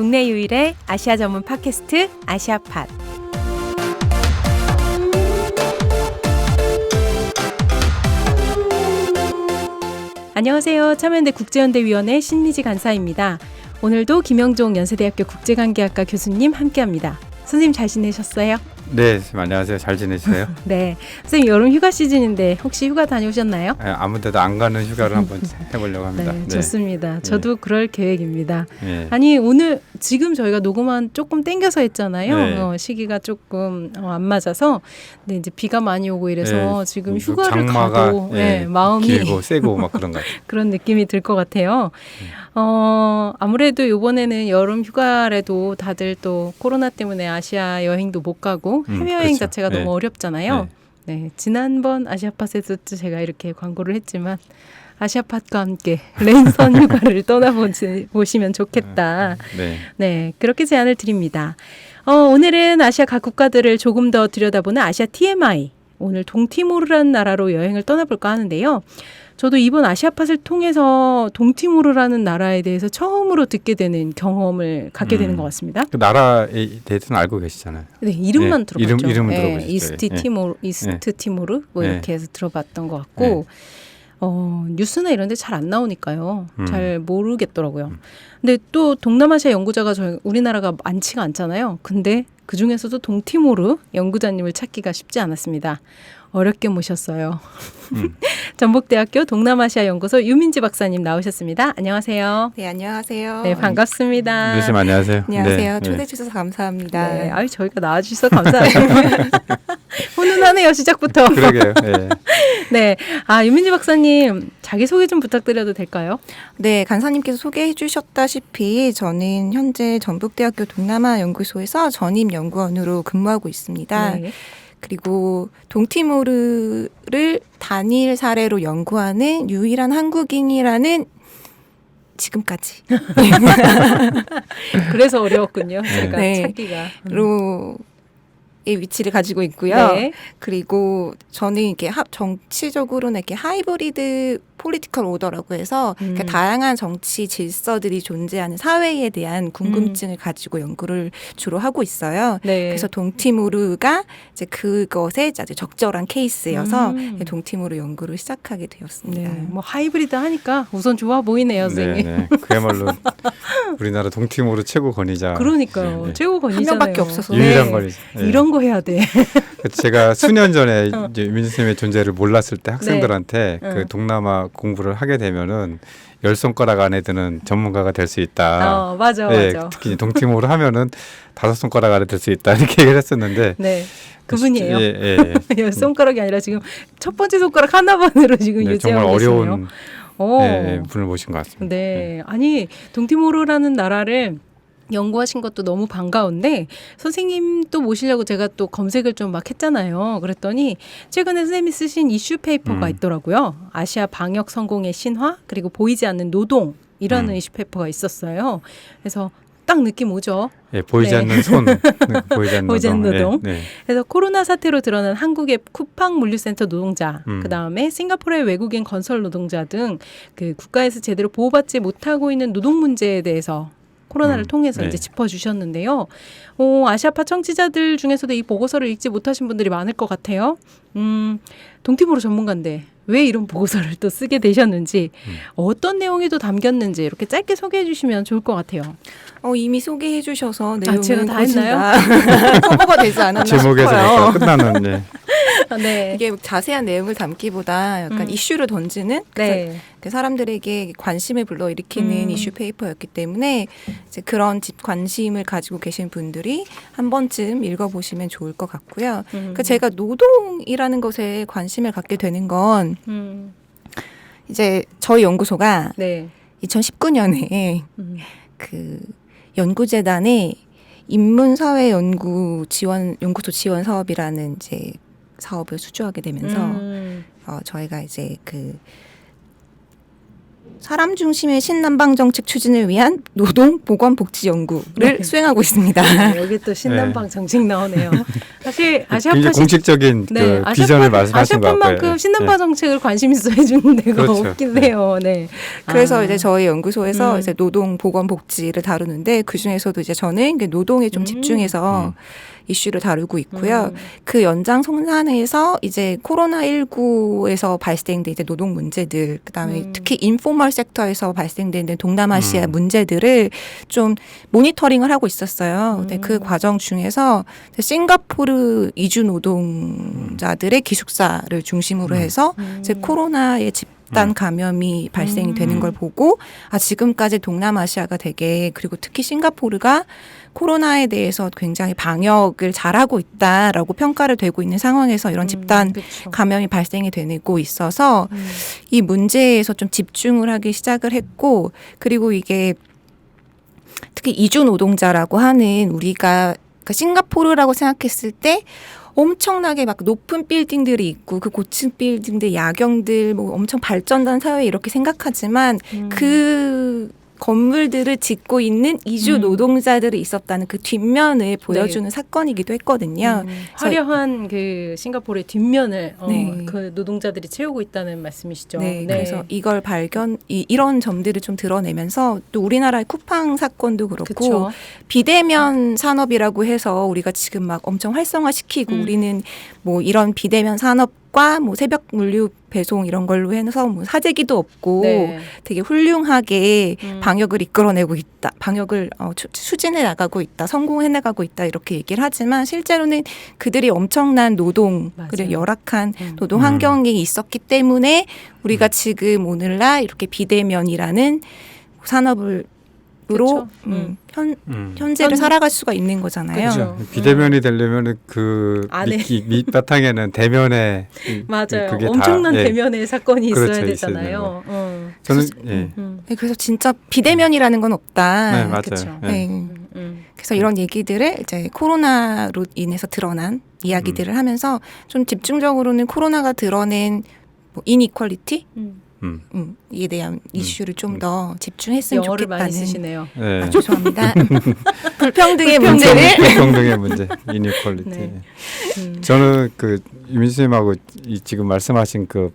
국내 유일의 아시아 전문 팟캐스트 아시아팟. 안녕하세요. 참여연대 국제연대위원회 신미지 간사입니다. 오늘도 김영종 연세대학교 국제관계학과 교수님 함께합니다. 선생님 잘 지내셨어요? 네, 안녕하세요. 잘 지내세요? 네, 선생님 여름 휴가 시즌인데 혹시 휴가 다녀오셨나요? 아무데도 안 가는 휴가를 한번 해보려고 합니다. 네, 좋습니다. 저도 그럴 계획입니다. 네. 아니 오늘 지금 저희가 녹음한 조금 땡겨서 했잖아요. 네. 시기가 조금 안 맞아서. 근데 이제 비가 많이 오고 이래서 지금 휴가를 장마가 가도 마음이 길고 세고 막 그런 것 같아요. 그런 느낌이 들 것 같아요. 아무래도 이번에는 여름 휴가라도 다들 또 코로나 때문에 아시아 여행도 못 가고 해외여행 그렇죠. 자체가 너무 어렵잖아요. 네, 지난번 아시아팟에서도 제가 이렇게 광고를 했지만 아시아팟과 함께 랜선 휴가를 떠나보시면 좋겠다. 네, 그렇게 제안을 드립니다. 오늘은 아시아 각 국가들을 조금 더 들여다보는 아시아 TMI. 오늘 동티모르라는 나라로 여행을 떠나볼까 하는데요. 저도 이번 아시아팟을 통해서 동티모르라는 나라에 대해서 처음으로 듣게 되는 경험을 갖게 되는 것 같습니다. 그 나라에 대해서는 알고 계시잖아요. 네, 이름만 들어봤죠. 이름은 들어보셨죠. 이스트 티모르 뭐 이렇게 해서 들어봤던 것 같고 뉴스나 이런 데 잘 안 나오니까요. 잘 모르겠더라고요. 근데 또 동남아시아 연구자가 우리나라가 많지가 않잖아요. 근데 그중에서도 동티모르 연구자님을 찾기가 쉽지 않았습니다. 어렵게 모셨어요. 전북대학교 동남아시아 연구소 유민지 박사님 나오셨습니다. 안녕하세요. 네, 안녕하세요. 네, 반갑습니다. 교수님 안녕하세요. 안녕하세요. 초대해 주셔서 감사합니다. 네, 아유 저희가 나와주셔서 감사해요. 훈훈하네요, 시작부터. 그러게요. 네, 유민지 박사님 자기 소개 좀 부탁드려도 될까요? 네, 간사님께서 소개해 주셨다시피 저는 현재 전북대학교 동남아 연구소에서 전임 연구원으로 근무하고 있습니다. 네. 그리고 동티모르를 단일 사례로 연구하는 유일한 한국인이라는 지금까지. 그래서 어려웠군요. 제가 찾기가. 의 위치를 가지고 있고요. 네. 그리고 저는 이게 정치적으로는 이렇게 하이브리드 폴리티컬 오더라고 해서 다양한 정치 질서들이 존재하는 사회에 대한 궁금증을 가지고 연구를 주로 하고 있어요. 네. 그래서 동티모르가 이제 그것에 아주 적절한 케이스여서 동티모르 연구를 시작하게 되었습니다. 네, 뭐 하이브리드 하니까 우선 좋아 보이네요, 선생님. 네. 그야말로 우리나라 동티모르 최고 권위자. 그러니까요. 최고 권위자네요. 한 명밖에 없어서. 유일한 권위자. 이런 거 해야 돼. 제가 수년 전에 이제 유민지 선생님의 존재를 몰랐을 때 학생들한테 그 동남아 공부를 하게 되면은 10손가락 안에 드는 전문가가 될 수 있다. 맞아. 특히 동티모르 하면은 5손가락 안에 들 수 있다 이렇게 얘기를 했었는데. 네. 그분이에요. 10손가락이 아니라 지금 첫 번째 손가락 하나만으로 지금 유지하고 정말 계시네요. 어려운 분을 모신 것 같습니다. 네. 아니 동티모르라는 나라를 연구하신 것도 너무 반가운데 선생님 또 모시려고 제가 또 검색을 좀 막 했잖아요. 그랬더니 최근에 선생님이 쓰신 이슈 페이퍼가 있더라고요. 아시아 방역 성공의 신화 그리고 보이지 않는 노동이라는 이슈 페이퍼가 있었어요. 그래서 딱 느낌 오죠. 보이지 않는 손, 보이지 않는 노동. 그래서 코로나 사태로 드러난 한국의 쿠팡 물류센터 노동자, 그다음에 싱가포르의 외국인 건설 노동자 등 그 국가에서 제대로 보호받지 못하고 있는 노동 문제에 대해서 코로나를 통해서 이제 짚어주셨는데요. 아시아파 청취자들 중에서도 이 보고서를 읽지 못하신 분들이 많을 것 같아요. 동티모르 전문가인데 왜 이런 보고서를 또 쓰게 되셨는지 어떤 내용이 또 담겼는지 이렇게 짧게 소개해 주시면 좋을 것 같아요. 이미 소개해 주셔서 내용은 제가 다 했나요? 커버가 되지 않았나 제목에서 끝나는 네. 이게 자세한 내용을 담기보다 약간 이슈를 던지는 그 사람들에게 관심을 불러일으키는 이슈 페이퍼였기 때문에 이제 그런 관심을 가지고 계신 분들이 한 번쯤 읽어보시면 좋을 것 같고요. 그러니까 제가 노동이라는 것에 관심을 갖게 되는 건 이제 저희 연구소가 2019년에 그 연구재단의 인문사회연구소 지원 사업이라는 이제 사업을 수주하게 되면서 저희가 이제 그 사람 중심의 신남방 정책 추진을 위한 노동보건복지연구를 수행하고 있습니다. 여기 또 신남방 정책 나오네요. 사실 굉장히 아시아팟이 공식적인 그 비전을 말씀하신 것 같고요. 아시아팟만큼 신남방 정책을 관심 있어 해주는 데가 그렇죠. 없긴 해요. 네. 그래서 이제 저희 연구소에서 이제 노동보건복지를 다루는데 그 중에서도 이제 저는 노동에 좀 집중해서 이슈를 다루고 있고요. 그 연장선상에서 이제 코로나19에서 발생된 이제 노동 문제들, 그다음에 특히 인포멀 섹터에서 발생되는 동남아시아 문제들을 좀 모니터링을 하고 있었어요. 근데 그 과정 중에서 싱가포르 이주 노동자들의 기숙사를 중심으로 해서 이제 코로나의 집단 감염이 발생이 되는 걸 보고 지금까지 동남아시아가 되게 그리고 특히 싱가포르가 코로나에 대해서 굉장히 방역을 잘하고 있다라고 평가를 되고 있는 상황에서 이런 집단 그쵸. 감염이 발생이 되고 있어서 이 문제에서 좀 집중을 하기 시작을 했고 그리고 이게 특히 이주 노동자라고 하는 우리가 그러니까 싱가포르라고 생각했을 때 엄청나게 막 높은 빌딩들이 있고 그 고층 빌딩들 야경들 뭐 엄청 발전된 사회 이렇게 생각하지만 그 건물들을 짓고 있는 이주 노동자들이 있었다는 그 뒷면을 보여주는 사건이기도 했거든요. 화려한 그 싱가포르의 뒷면을 네. 그 노동자들이 채우고 있다는 말씀이시죠. 네, 그래서 이걸 이런 점들을 좀 드러내면서 또 우리나라의 쿠팡 사건도 그렇고 그쵸. 비대면 산업이라고 해서 우리가 지금 막 엄청 활성화시키고 우리는 뭐 이런 비대면 산업과 뭐 새벽 물류 배송 이런 걸로 해서 뭐 사재기도 없고 네. 되게 훌륭하게 방역을 이끌어내고 있다. 방역을 추진해 나가고 있다. 성공해 나가고 있다. 이렇게 얘기를 하지만 실제로는 그들이 엄청난 노동 그리고 열악한 노동 환경이 있었기 때문에 우리가 지금 오늘날 이렇게 비대면이라는 산업을 으로 현재를 살아갈 수가 있는 거잖아요. 그렇죠. 비대면이 되려면 그 밑바탕에는 대면에 맞아요. 그게 엄청난 다, 대면의 사건이 그렇죠, 있어야 되잖아요. 저는 그래서 진짜 비대면이라는 건 없다. 네, 맞아요. 그쵸. 네. 그래서 이런 얘기들을 이제 코로나로 인해서 드러난 이야기들을 하면서 좀 집중적으로는 코로나가 드러낸 뭐 이니퀄리티 이에 대한 이슈를 좀 더 집중했으면 영어를 좋겠다는. 많이 쓰시네요. 네. 죄송합니다. 불평등의 문제를. 불평등의 문제, 이니퀄리티. 네. 저는 그 유민수님하고 지금 말씀하신 그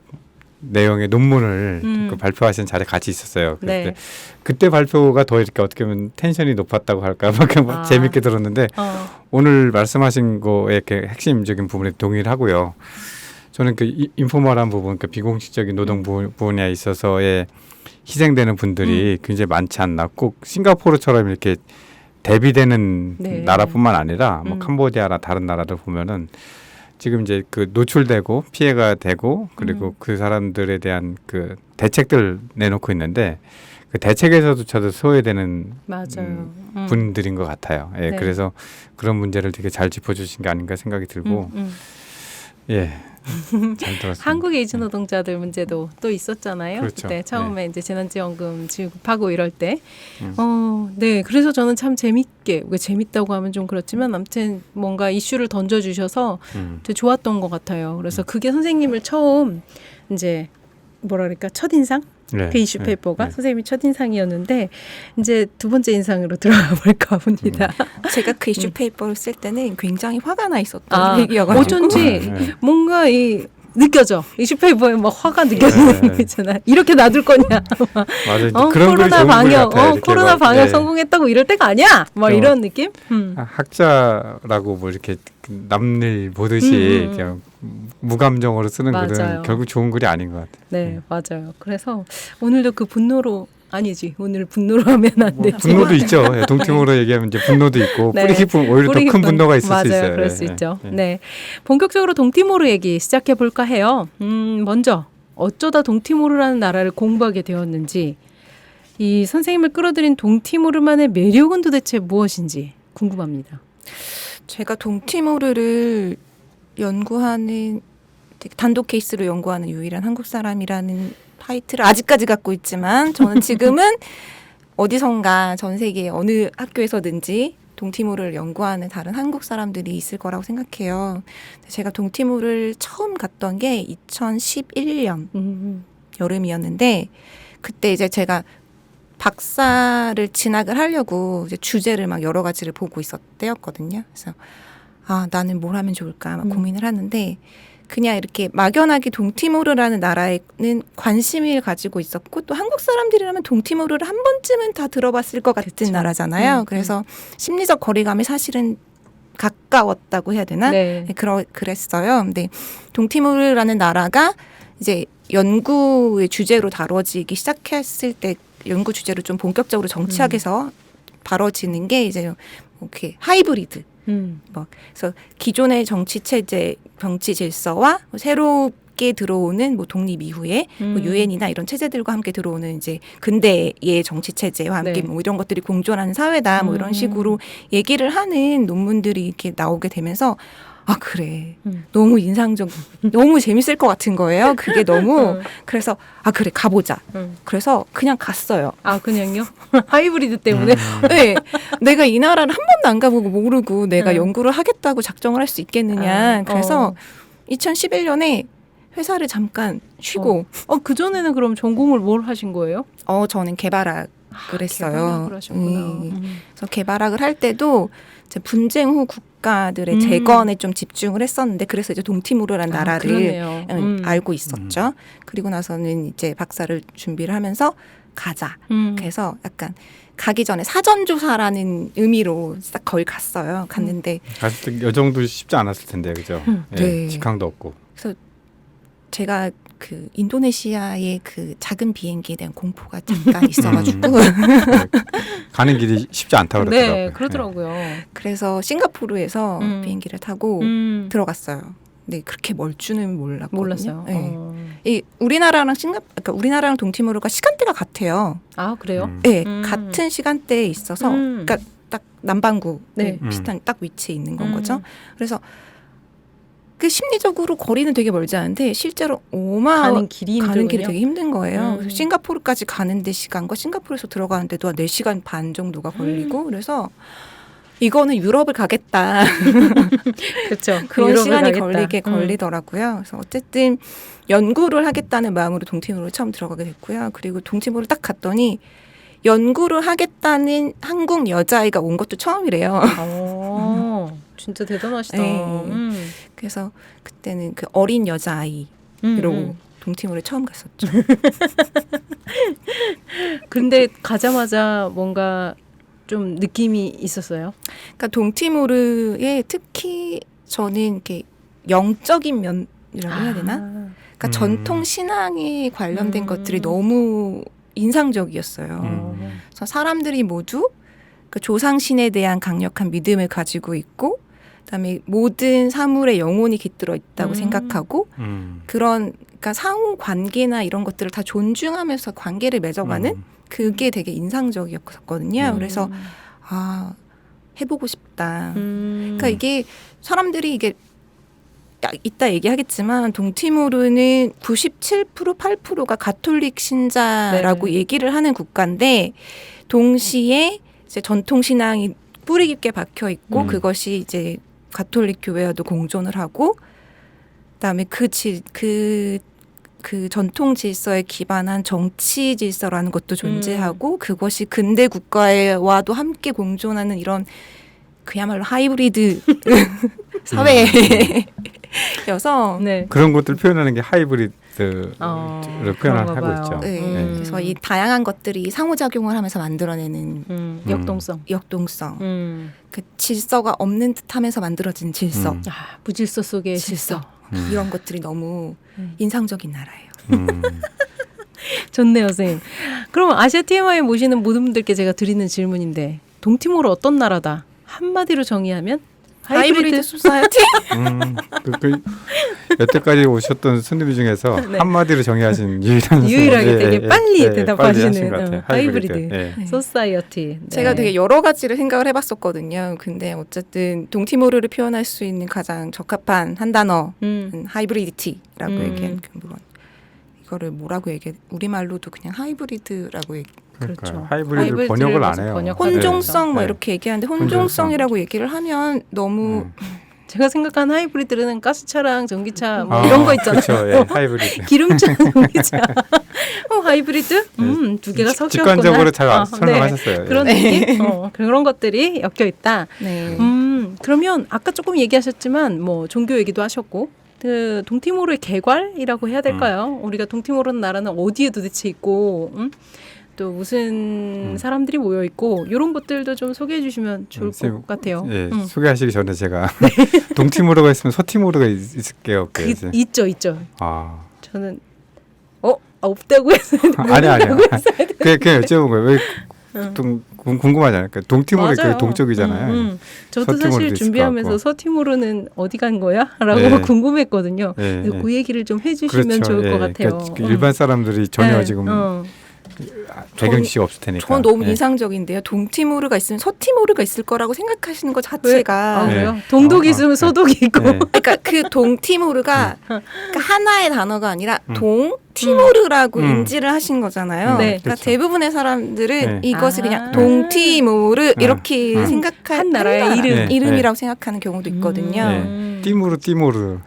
내용의 논문을 그 발표하신 자리에 같이 있었어요. 네. 그때 발표가 더 이렇게 어떻게 보면 텐션이 높았다고 할까 막 재밌게 들었는데 오늘 말씀하신 거에 이렇게 핵심적인 부분에 동의를 하고요. 저는 그 인포멀한 부분, 그 비공식적인 노동 분야에 있어서의 희생되는 분들이 굉장히 많지 않나. 꼭 싱가포르처럼 이렇게 대비되는 나라뿐만 아니라 뭐 캄보디아나 다른 나라들 보면은 지금 이제 그 노출되고 피해가 되고 그리고 그 사람들에 대한 그 대책들 내놓고 있는데 그 대책에서도 저도 소외되는 분들인 것 같아요. 예, 네. 그래서 그런 문제를 되게 잘 짚어주신 게 아닌가 생각이 들고 예. 잘 들었습니다. 한국의 이주 노동자들 문제도 또 있었잖아요. 그렇죠. 그때 처음에 이제 재난지원금 지급하고 이럴 때. 네. 그래서 저는 참 재밌게, 왜 재밌다고 하면 좀 그렇지만 아무튼 뭔가 이슈를 던져주셔서 되게 좋았던 것 같아요. 그래서 그게 선생님을 처음 이제 뭐라 그럴까 첫인상? 그 이슈 페이퍼가 선생님이 첫인상이었는데 이제 두 번째 인상으로 들어가 볼까 합니다. 제가 그 이슈 페이퍼를 쓸 때는 굉장히 화가 나 있었던 얘기여가지고 어쩐지 뭔가 느껴져. 이슈 페이퍼에 막 화가 느껴지는 거 있잖아. 이렇게 놔둘 거냐. 맞아요. 코로나 방역, 코로나 방역 성공했다고 이럴 때가 아니야. 막 이런 느낌? 학자라고 뭐 이렇게 남일 보듯이 그냥 무감정으로 쓰는 글은 결국 좋은 글이 아닌 것 같아요. 네, 맞아요. 그래서 오늘도 그 분노로 아니지. 오늘 분노로 하면 안 되지. 분노도 있죠. 동티모로 얘기하면 이제 분노도 있고 뿌리 깊은 오히려 더 큰 분노가 있을 수 있어요. 그럴 수 있죠. 네, 본격적으로 동티모르 얘기 시작해 볼까 해요. 먼저 어쩌다 동티모르라는 나라를 공부하게 되었는지, 이 선생님을 끌어들인 동티모르만의 매력은 도대체 무엇인지 궁금합니다. 제가 동티모르를 연구하는 단독 케이스로 연구하는 유일한 한국 사람이라는 타이틀을 아직까지 갖고 있지만 저는 지금은 어디선가 전 세계 어느 학교에서든지 동티모르를 연구하는 다른 한국 사람들이 있을 거라고 생각해요. 제가 동티모르를 처음 갔던 게 2011년 여름이었는데 그때 이제 제가 박사를 진학을 하려고 이제 주제를 막 여러 가지를 보고 있었 때였거든요. 그래서 나는 뭘 하면 좋을까 막 고민을 하는데 그냥 이렇게 막연하게 동티모르라는 나라에는 관심을 가지고 있었고 또 한국 사람들이라면 동티모르를 한 번쯤은 다 들어봤을 것 같은 그쵸. 나라잖아요. 그래서 심리적 거리감이 사실은 가까웠다고 해야 되나? 네. 그랬어요. 근데 동티모르라는 나라가 이제 연구의 주제로 다뤄지기 시작했을 때 연구 주제로 좀 본격적으로 정치학에서 다뤄지는 게 이제 이렇게 하이브리드. 그래서 기존의 정치 체제, 정치 질서와 새롭게 들어오는 뭐 독립 이후에 뭐 유엔이나 이런 체제들과 함께 들어오는 이제 근대의 정치 체제와 함께 네. 뭐 이런 것들이 공존하는 사회다 뭐 이런 식으로 얘기를 하는 논문들이 이렇게 나오게 되면서 그래. 너무 인상적, 너무 재밌을 것 같은 거예요. 그게 너무. 그래서 그래 가보자. 그래서 그냥 갔어요. 그냥요? 하이브리드 때문에? 네. 내가 이 나라를 한 번도 안 가보고 모르고 내가 연구를 하겠다고 작정을 할 수 있겠느냐. 그래서 2011년에 회사를 잠깐 쉬고. 그전에는 그럼 전공을 뭘 하신 거예요? 저는 개발학을 했어요. 개발학을 하셨구나. 그래서 개발학을 할 때도 이제 분쟁 후 국가들의 재건에 좀 집중을 했었는데 그래서 이제 동티모르라는 나라를 알고 있었죠. 그리고 나서는 이제 박사를 준비를 하면서 가자. 그래서 약간 가기 전에 사전조사라는 의미로 딱 거기 갔어요. 갔는데 갔을 때 여정도 쉽지 않았을 텐데 그죠? 네. 직항도 없고. 그래서 제가 그 인도네시아의 그 작은 비행기에 대한 공포가 잠깐 있어가지고 가는 길이 쉽지 않다고 그러더라고요. 네, 그러더라고요. 그래서 싱가포르에서 비행기를 타고 들어갔어요. 네, 그렇게 멀 줄은 몰랐거든요. 몰랐어요. 네. 이 그러니까 우리나라랑 동티모르가 시간대가 같아요. 그래요? 네, 같은 시간대에 있어서, 그러니까 딱 남반구 네. 비슷한 딱 위치에 있는 건 거죠. 그래서 그 심리적으로 거리는 되게 멀지 않은데 실제로 가는 길이 가는 길이 되게 힘든 거예요. 그래서 음. 싱가포르까지 가는데 시간과 싱가포르에서 들어가는데도 한 4시간 반 정도가 걸리고 그래서 이거는 유럽을 가겠다. 그렇죠. 그런 시간이 걸리더라고요. 그래서 어쨌든 연구를 하겠다는 마음으로 동티모르를 처음 들어가게 됐고요. 그리고 동티모르를 딱 갔더니 연구를 하겠다는 한국 여자아이가 온 것도 처음이래요. 진짜 대단하시다. 네. 그래서 그때는 그 어린 여자아이로 동티모르에 처음 갔었죠. 근데 가자마자 뭔가 좀 느낌이 있었어요? 그러니까 동티모르에 특히 저는 이렇게 영적인 면이라고 해야 되나? 그러니까 전통 신앙에 관련된 것들이 너무 인상적이었어요. 그래서 사람들이 모두 그 조상신에 대한 강력한 믿음을 가지고 있고 그다음에 모든 사물에 영혼이 깃들어 있다고 생각하고 그러니까 상호 관계나 이런 것들을 다 존중하면서 관계를 맺어가는 그게 되게 인상적이었거든요. 그래서 해보고 싶다. 그러니까 이게 사람들이 이게 이따 얘기하겠지만 동티모르는 97% 8%가 가톨릭 신자라고 얘기를 하는 국가인데 동시에 이제 전통 신앙이 뿌리 깊게 박혀 있고 그것이 이제 가톨릭 교회와도 공존을 하고 그다음에 그 전통 질서에 기반한 정치 질서라는 것도 존재하고 그것이 근대 국가와도 함께 공존하는 이런 그야말로 하이브리드 사회여서 네. 그런 것들 표현하는 게 하이브리드를 표현하고 있죠. 네. 그래서 이 다양한 것들이 상호작용을 하면서 만들어내는 역동성, 그 질서가 없는 듯하면서 만들어진 질서, 무질서 속의 질서. 이런 것들이 너무 인상적인 나라예요. 좋네요, 선생님. 그럼 아시아 TMI 모시는 모든 분들께 제가 드리는 질문인데 동티모르 어떤 나라다? 한마디로 정의하면? 하이브리드 소사이어티? 여태까지 오셨던 손님 중에서 네. 한마디로 정의하신 유일하게 되게 빨리 대답하시는 하이브리드 네. 소사이어티. 네. 제가 되게 여러 가지를 생각을 해봤었거든요. 근데 어쨌든 동티모르를 표현할 수 있는 가장 적합한 한 단어는 하이브리디티라고 얘기한 그 물론 이거를 뭐라고 얘기해? 우리말로도 그냥 하이브리드라고 얘기. 그렇죠. 하이브리드 번역을 안 해요. 혼종성 뭐 네. 이렇게 얘기하는데 혼종성이라고 얘기를 하면 너무 제가 생각하는 하이브리드는 가스차랑 전기차 뭐 이런 거 있잖아요. 그렇죠. 예, 하이브리드. 기름차, 전기차. 하이브리드? 두 개가 섞였구나. 직관적으로 잘 설명하셨어요. 네. 그런 느낌? 그런 것들이 엮여 있다. 네. 그러면 아까 조금 얘기하셨지만 뭐 종교 얘기도 하셨고 그 동티모르의 개괄이라고 해야 될까요? 우리가 동티모르는 나라는 어디에 도대체 있고 또 무슨 사람들이 모여 있고 이런 것들도 좀 소개해 주시면 좋을 것 같아요. 예, 소개하시기 전에 제가 동티모르가 있으면 서티모르가 있을게요. 있죠. 아, 저는 없다고 해서 아니야. 그냥 여쭤본 거예요. 왜 궁금하잖아요. 그러니까 동티모르 그 동쪽이잖아요. 저도 사실 준비하면서 서티모르는 어디 간 거야? 라고 궁금했거든요. 그 얘기를 좀 해주시면 그렇죠. 좋을 것 같아요. 그러니까 일반 사람들이 전혀 지금 배경지식이 없을 테니까. 전 너무 인상적인데요. 동티모르가 있으면 서티모르가 있을 거라고 생각하시는 것 자체가. 그래요? 동독이 있으면 서독이 있고. 그러니까 그 동티모르가 그러니까 하나의 단어가 아니라 티모르라고 인지를 하신 거잖아요. 네. 그러니까 그렇죠. 대부분의 사람들은 이것을 그냥 동티모르 이렇게 생각할 한 나라의 이름이라고 생각하는 경우도 있거든요. 티모르.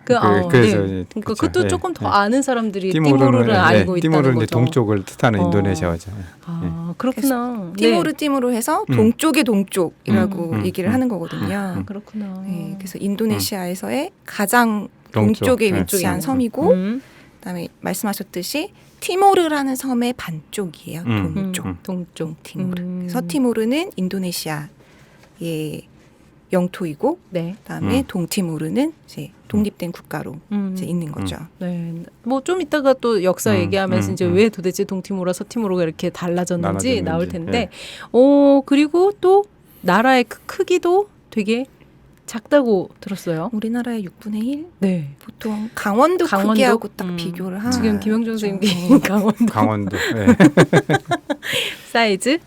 그래서 그것도 조금 더 아는 사람들이 티모르를 알고 있다는 티모르는 거죠. 이제 동쪽을 뜻하는 인도네시아죠. 그렇구나. 티모르 해서 동쪽의 동쪽이라고 얘기를 하는 거거든요. 그렇구나. 네, 그래서 인도네시아에서의 가장 동쪽에 위치한 섬이고 그다음에 말씀하셨듯이 티모르라는 섬의 반쪽이에요. 동쪽 티모르. 서티모르는 인도네시아의 영토이고, 그다음에 동티모르는 이제 독립된 국가로 이제 있는 거죠. 네, 뭐 좀 이따가 또 역사 얘기하면서 이제 왜 도대체 동티모르와 서티모르가 이렇게 달라졌는지 나올 텐데, 그리고 또 나라의 크기도 되게 작다고 들었어요. 우리나라의 6분의 1? 네. 보통 강원도 크기하고 딱 비교를 하죠. 지금 김영준 선생님이 강원도 사이즈?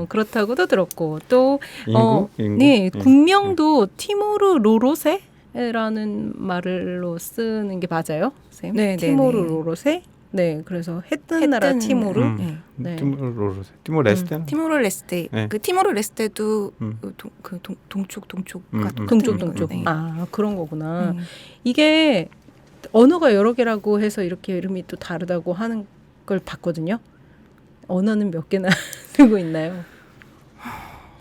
그렇다고도 들었고 또 인구? 네, 국명도 티모르 로로세라는 말로 쓰는 게 맞아요, 쌤? 네, 티모르 로로세? 네, 그래서 해 뜨는 나라 티모르. 티모레스테? 티모르레스테. 그 티모르레스테도 동쪽 동쪽. 네. 그런 거구나. 이게 언어가 여러 개라고 해서 이렇게 이름이 또 다르다고 하는 걸 봤거든요. 언어는 몇 개나 쓰고 있나요?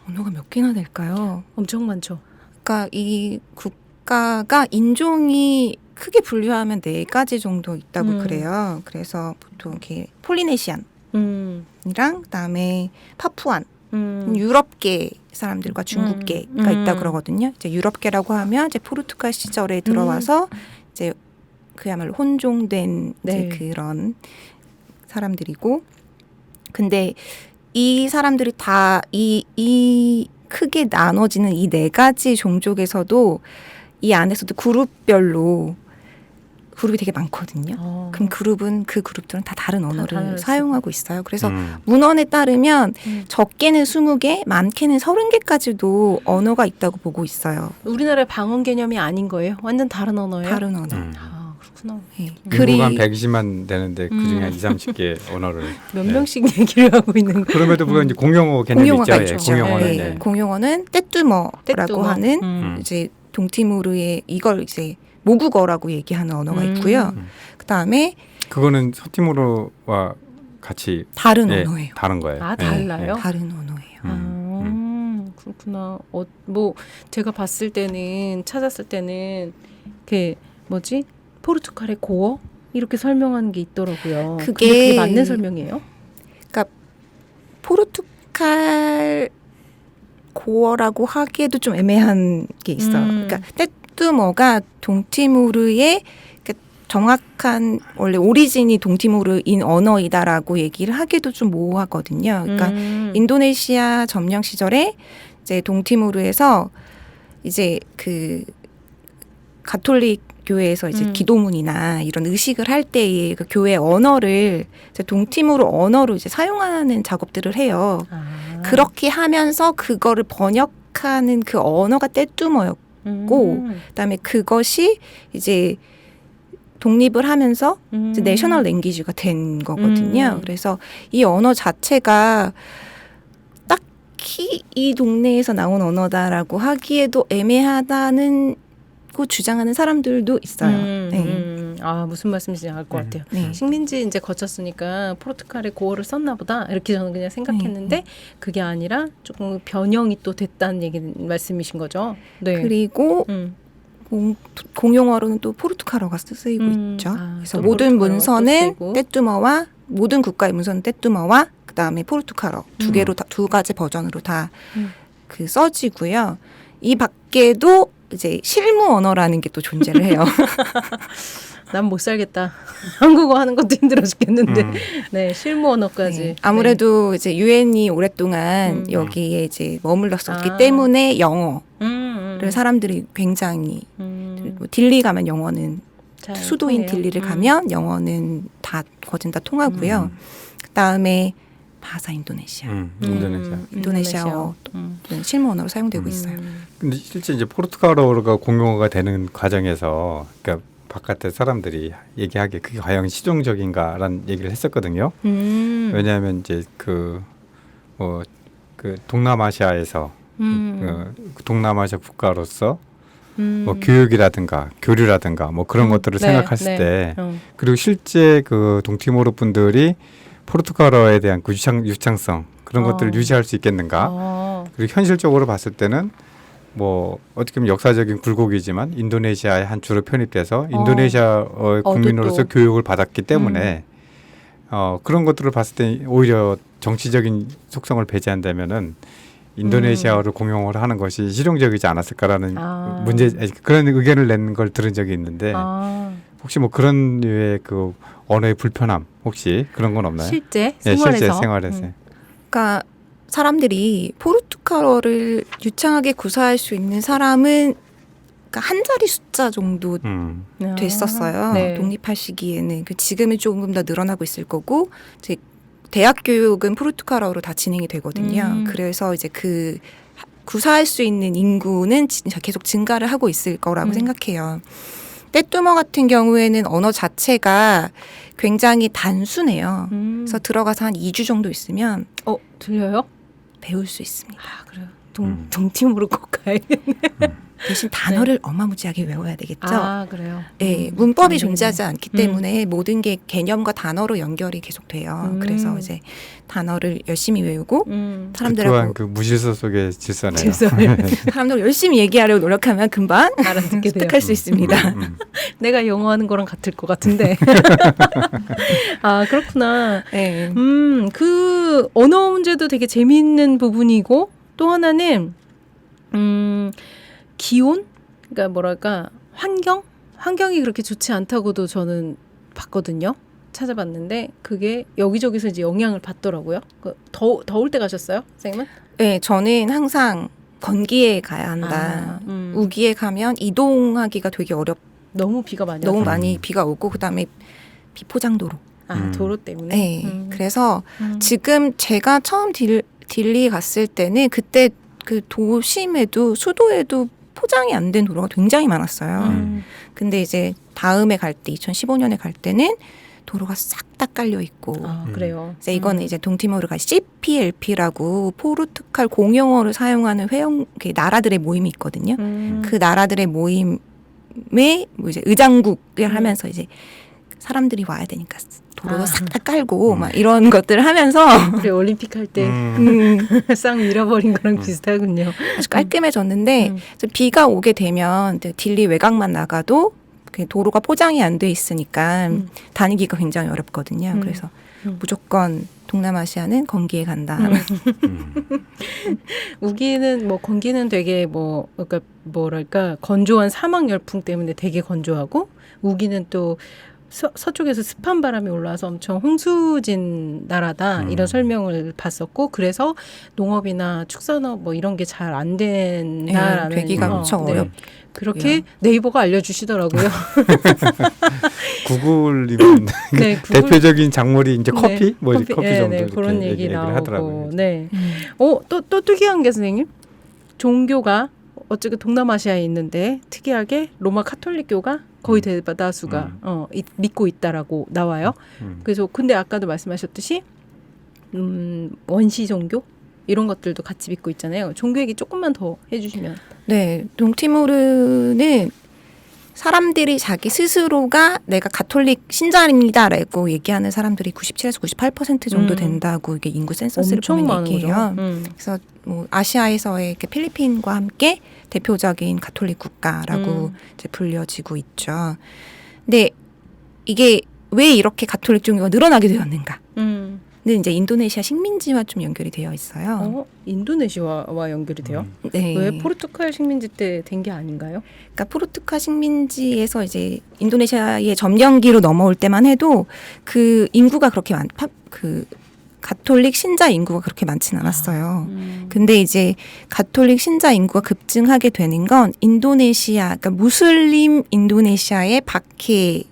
언어가 몇 개나 될까요? 엄청 많죠. 그러니까 이 국가가 인종이 크게 분류하면 4가지 정도 있다고 그래요. 그래서 보통 이렇게 폴리네시안이랑 그다음에 파푸안, 유럽계 사람들과 중국계가 있다 그러거든요. 이제 유럽계라고 하면 이제 포르투갈 시절에 들어와서 이제 그야말로 혼종된 이제 그런 사람들이고, 근데 이 사람들이 다 이 크게 나눠지는 이 4가지 종족에서도 이 안에서도 그룹별로 그룹이 되게 많거든요. 그럼 그 그룹들은 다 다른 언어를 사용하고 있어요. 그래서 문헌에 따르면 적게는 20개, 많게는 30개까지도 언어가 있다고 보고 있어요. 우리나라의 방언 개념이 아닌 거예요? 완전 다른 언어예요? 다른 언어. 그렇구나. 인구가 한 120만 되는데 그중에 한 20-30개 언어를 몇 명씩 얘기를 하고 있는 거예요? 그럼에도 불구하고 공용어 개념이 공용어가 있죠. 있죠. 공용어는 공용어는 떼뚜머라고 하는 이제 동티모르의 이걸 이제 모국어라고 얘기하는 언어가 있고요. 그다음에 그거는 서티모르와 같이 다른 언어예요. 다른 거예요. 달라요? 다른 언어예요. 그렇구나. 뭐 제가 봤을 때는 찾았을 때는 포르투갈의 고어 이렇게 설명하는 게 있더라고요. 그게 맞는 설명이에요? 그러니까 포르투갈 고어라고 하기에도 좀 애매한 게 있어요. 그러니까 떼뚜머가 동티모르의 정확한 원래 오리진이 동티모르인 언어이다라고 얘기를 하기도 좀 모호하거든요. 그러니까 인도네시아 점령 시절에 이제 동티모르에서 이제 그 가톨릭 교회에서 이제 기도문이나 이런 의식을 할 때의 그 교회 언어를 이제 동티모르 언어로 이제 사용하는 작업들을 해요. 그렇게 하면서 그거를 번역하는 그 언어가 떼뚜머였고, 그다음에 그것이 이제 독립을 하면서 이제 내셔널 랭귀지가 된 거거든요. 그래서 이 언어 자체가 딱히 이 동네에서 나온 언어다라고 하기에도 애매하다는 주장하는 사람들도 있어요. 아, 무슨 말씀인지 알 것 같아요. 네. 식민지 이제 거쳤으니까 포르투갈에 고어를 썼나 보다 이렇게 저는 그냥 생각했는데 그게 아니라 조금 변형이 또 됐다는 말씀이신 거죠. 네. 그리고 공용어로는 또 포르투갈어가 쓰이고 있죠. 그래서 모든 문서는 떼뚜머와 모든 국가의 문서는 떼뚜머와 그다음에 포르투갈어 두 가지 버전으로 다 그 써지고요. 이 밖에도 이제 실무 언어라는 게 또 존재를 해요. 난 못 살겠다. 한국어 하는 것도 힘들어 죽겠는데. 네, 실무 언어까지. 네, 아무래도 이제 유엔이 오랫동안 여기에 이제 머물렀었기 때문에 영어를 사람들이 굉장히 뭐 딜리 가면 영어는 수도인 딜리를 가면 영어는 다 거진 다 통하고요. 그다음에 바사 인도네시아. 인도네시아어 실무 언어로 사용되고 있어요. 근데 실제 이제 포르투갈어가 공용어가 되는 과정에서 그러니까 바깥에 사람들이 얘기하기에 그게 과연 실용적인가라는 얘기를 했었거든요. 왜냐하면 이제 그 동남아시아에서 동남아시아 국가로서 뭐 교육이라든가 교류라든가 뭐 그런 것들을 생각했을 때 그리고 실제 그 동티모르 분들이 포르투갈어에 대한 그 유창성 그런 것들을 유지할 수 있겠는가? 그리고 현실적으로 봤을 때는 뭐 어떻게 보면 역사적인 굴곡이지만 인도네시아의 한 주로 편입돼서 인도네시아의 국민으로서 교육을 받았기 때문에 그런 것들을 봤을 때 오히려 정치적인 속성을 배제한다면은 인도네시아어를 공용어로 하는 것이 실용적이지 않았을까라는 그런 의견을 낸 걸 들은 적이 있는데 혹시 뭐 그런 류의 그 언어의 불편함 혹시 그런 건 없나요? 실제 생활에서. 실제 생활에서. 그러니까 사람들이 포르투갈어를 유창하게 구사할 수 있는 사람은 그러니까 한 자리 숫자 정도 됐었어요. 네. 독립할 시기에는 지금은 조금 더 늘어나고 있을 거고 이제 대학 교육은 포르투갈어로 다 진행이 되거든요. 그래서 이제 그 구사할 수 있는 인구는 계속 증가를 하고 있을 거라고 생각해요. 떼뚜머 같은 경우에는 언어 자체가 굉장히 단순해요. 그래서 들어가서 한 2주 정도 있으면 들려요? 배울 수 있습니다. 아, 그래요? 동팀으로 꼭 가야겠네요. 대신 단어를 어마무지하게 외워야 되겠죠. 아, 그래요? 네, 문법이 존재하지 않기 때문에 모든 게 개념과 단어로 연결이 계속 돼요. 그래서 이제 단어를 열심히 외우고 사람들하고 또한 그 무질서 속의 질서네요. 사람들 열심히 얘기하려고 노력하면 금방 알아듣게 돼요. 습득할 수 있습니다. 내가 영어 하는 거랑 같을 것 같은데. 아, 그렇구나. 네. 그 언어 문제도 되게 재미있는 부분이고 또 하나는 기온? 그러니까 뭐랄까 환경이 그렇게 좋지 않다고도 저는 봤거든요. 찾아봤는데 그게 여기저기서 이제 영향을 받더라고요. 더울 때 가셨어요, 선생님은? 네, 저는 항상 건기에 가야 한다. 우기에 가면 이동하기가 되게 너무 비가 많이 너무 많이 비가 오고 그다음에 비포장도로. 도로 때문에. 네, 그래서 지금 제가 처음 딜리 갔을 때는 그때 그 도심에도 수도에도 포장이 안 된 도로가 굉장히 많았어요. 근데 이제 다음에 갈 때 2015년에 갈 때는 도로가 싹 다 깔려 있고. 그래요. 그래서 이거는 이제 동티모르가 CPLP라고 포르투갈 공용어를 사용하는 나라들의 모임이 있거든요. 그 나라들의 모임에 뭐 이제 의장국을 하면서 이제 사람들이 와야 되니까 도로도 싹 다 깔고 막 이런 것들을 하면서 우리 올림픽 할 때 싹 밀어버린 거랑 비슷하군요. 아주 깔끔해졌는데 비가 오게 되면 딜리 외곽만 나가도 도로가 포장이 안 돼 있으니까 다니기가 굉장히 어렵거든요. 그래서 무조건 동남아시아는 건기에 간다. 우기는 뭐 건기는 되게 그러니까 뭐랄까 건조한 사막 열풍 때문에 되게 건조하고 우기는 또 서쪽에서 습한 바람이 올라와서 엄청 홍수진 나라다 이런 설명을 봤었고 그래서 농업이나 축산업 뭐 이런 게 잘 안 된다라는 되기가 엄청 어렵. 그렇게 네이버가 알려주시더라고요. 구글이면 대표적인 작물이 이제 커피, 커피 정도 그런 얘기를 하더라고요. 네. 또 특이한 게 선생님 종교가 어쨌든 동남아시아에 있는데 특이하게 로마 카톨릭교가 거의 대다수가 믿고 있다라고 나와요. 그래서 근데 아까도 말씀하셨듯이 원시 종교 이런 것들도 같이 믿고 있잖아요. 종교 얘기 조금만 더 해주시면. 네, 동티모르는 사람들이 자기 스스로가 내가 가톨릭 신자입니다라고 얘기하는 사람들이 97에서 98% 정도 된다고 이게 인구 센서스를 보면 얘기해요. 그래서 뭐 아시아에서의 이렇게 필리핀과 함께 대표적인 가톨릭 국가라고 이제 불려지고 있죠. 근데 이게 왜 이렇게 가톨릭 종교가 늘어나게 되었는가? 근데 이제 인도네시아 식민지와 좀 연결이 되어 있어요. 인도네시아와 연결이 돼요? 네. 왜 포르투갈 식민지 때 된 게 아닌가요? 그러니까 포르투갈 식민지에서 이제 인도네시아의 점령기로 넘어올 때만 해도 그 인구가 그렇게 그 가톨릭 신자 인구가 그렇게 많지는 않았어요. 근데 이제 가톨릭 신자 인구가 급증하게 되는 건 인도네시아, 그러니까 무슬림 인도네시아의 박해에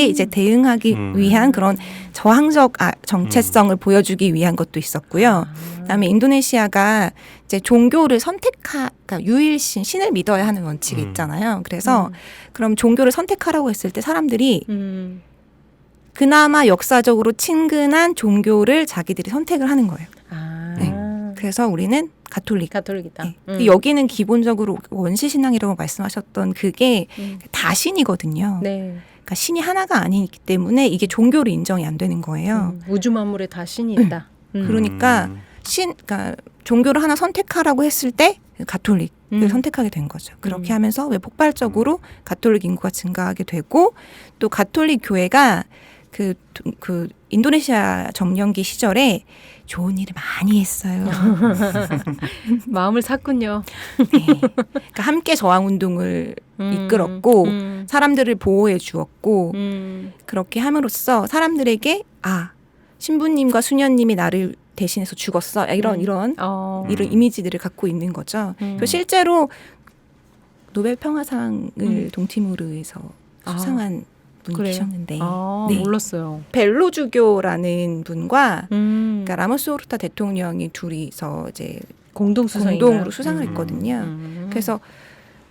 이제 대응하기 위한 그런 저항적 정체성을 보여주기 위한 것도 있었고요. 그다음에 인도네시아가 이제 종교를 그러니까 유일신, 신을 믿어야 하는 원칙이 있잖아요. 그래서 그럼 종교를 선택하라고 했을 때 사람들이 그나마 역사적으로 친근한 종교를 자기들이 선택을 하는 거예요. 네. 그래서 우리는 가톨릭이다. 네. 여기는 기본적으로 원시 신앙이라고 말씀하셨던 그게 다 신이거든요. 네. 그러니까 신이 하나가 아니기 때문에 이게 종교로 인정이 안 되는 거예요. 우주 만물에 다 신이 있다. 그러니까 그러니까 종교를 하나 선택하라고 했을 때 가톨릭을 선택하게 된 거죠. 그렇게 하면서 왜 폭발적으로 가톨릭 인구가 증가하게 되고 또 가톨릭 교회가 그 인도네시아 점령기 시절에 좋은 일을 많이 했어요. 마음을 샀군요. 네. 그러니까 함께 저항 운동을 이끌었고 사람들을 보호해 주었고 그렇게 함으로써 사람들에게 신부님과 수녀님이 나를 대신해서 죽었어. 이런 이미지들을 갖고 있는 거죠. 그리고 실제로 노벨 평화상을 동티모르에서 수상한 분이 계셨는데 네. 몰랐어요. 벨로주교라는 분과 그러니까 라모스 호르타 대통령이 둘이서 이제 공동으로 수상을 했거든요. 그래서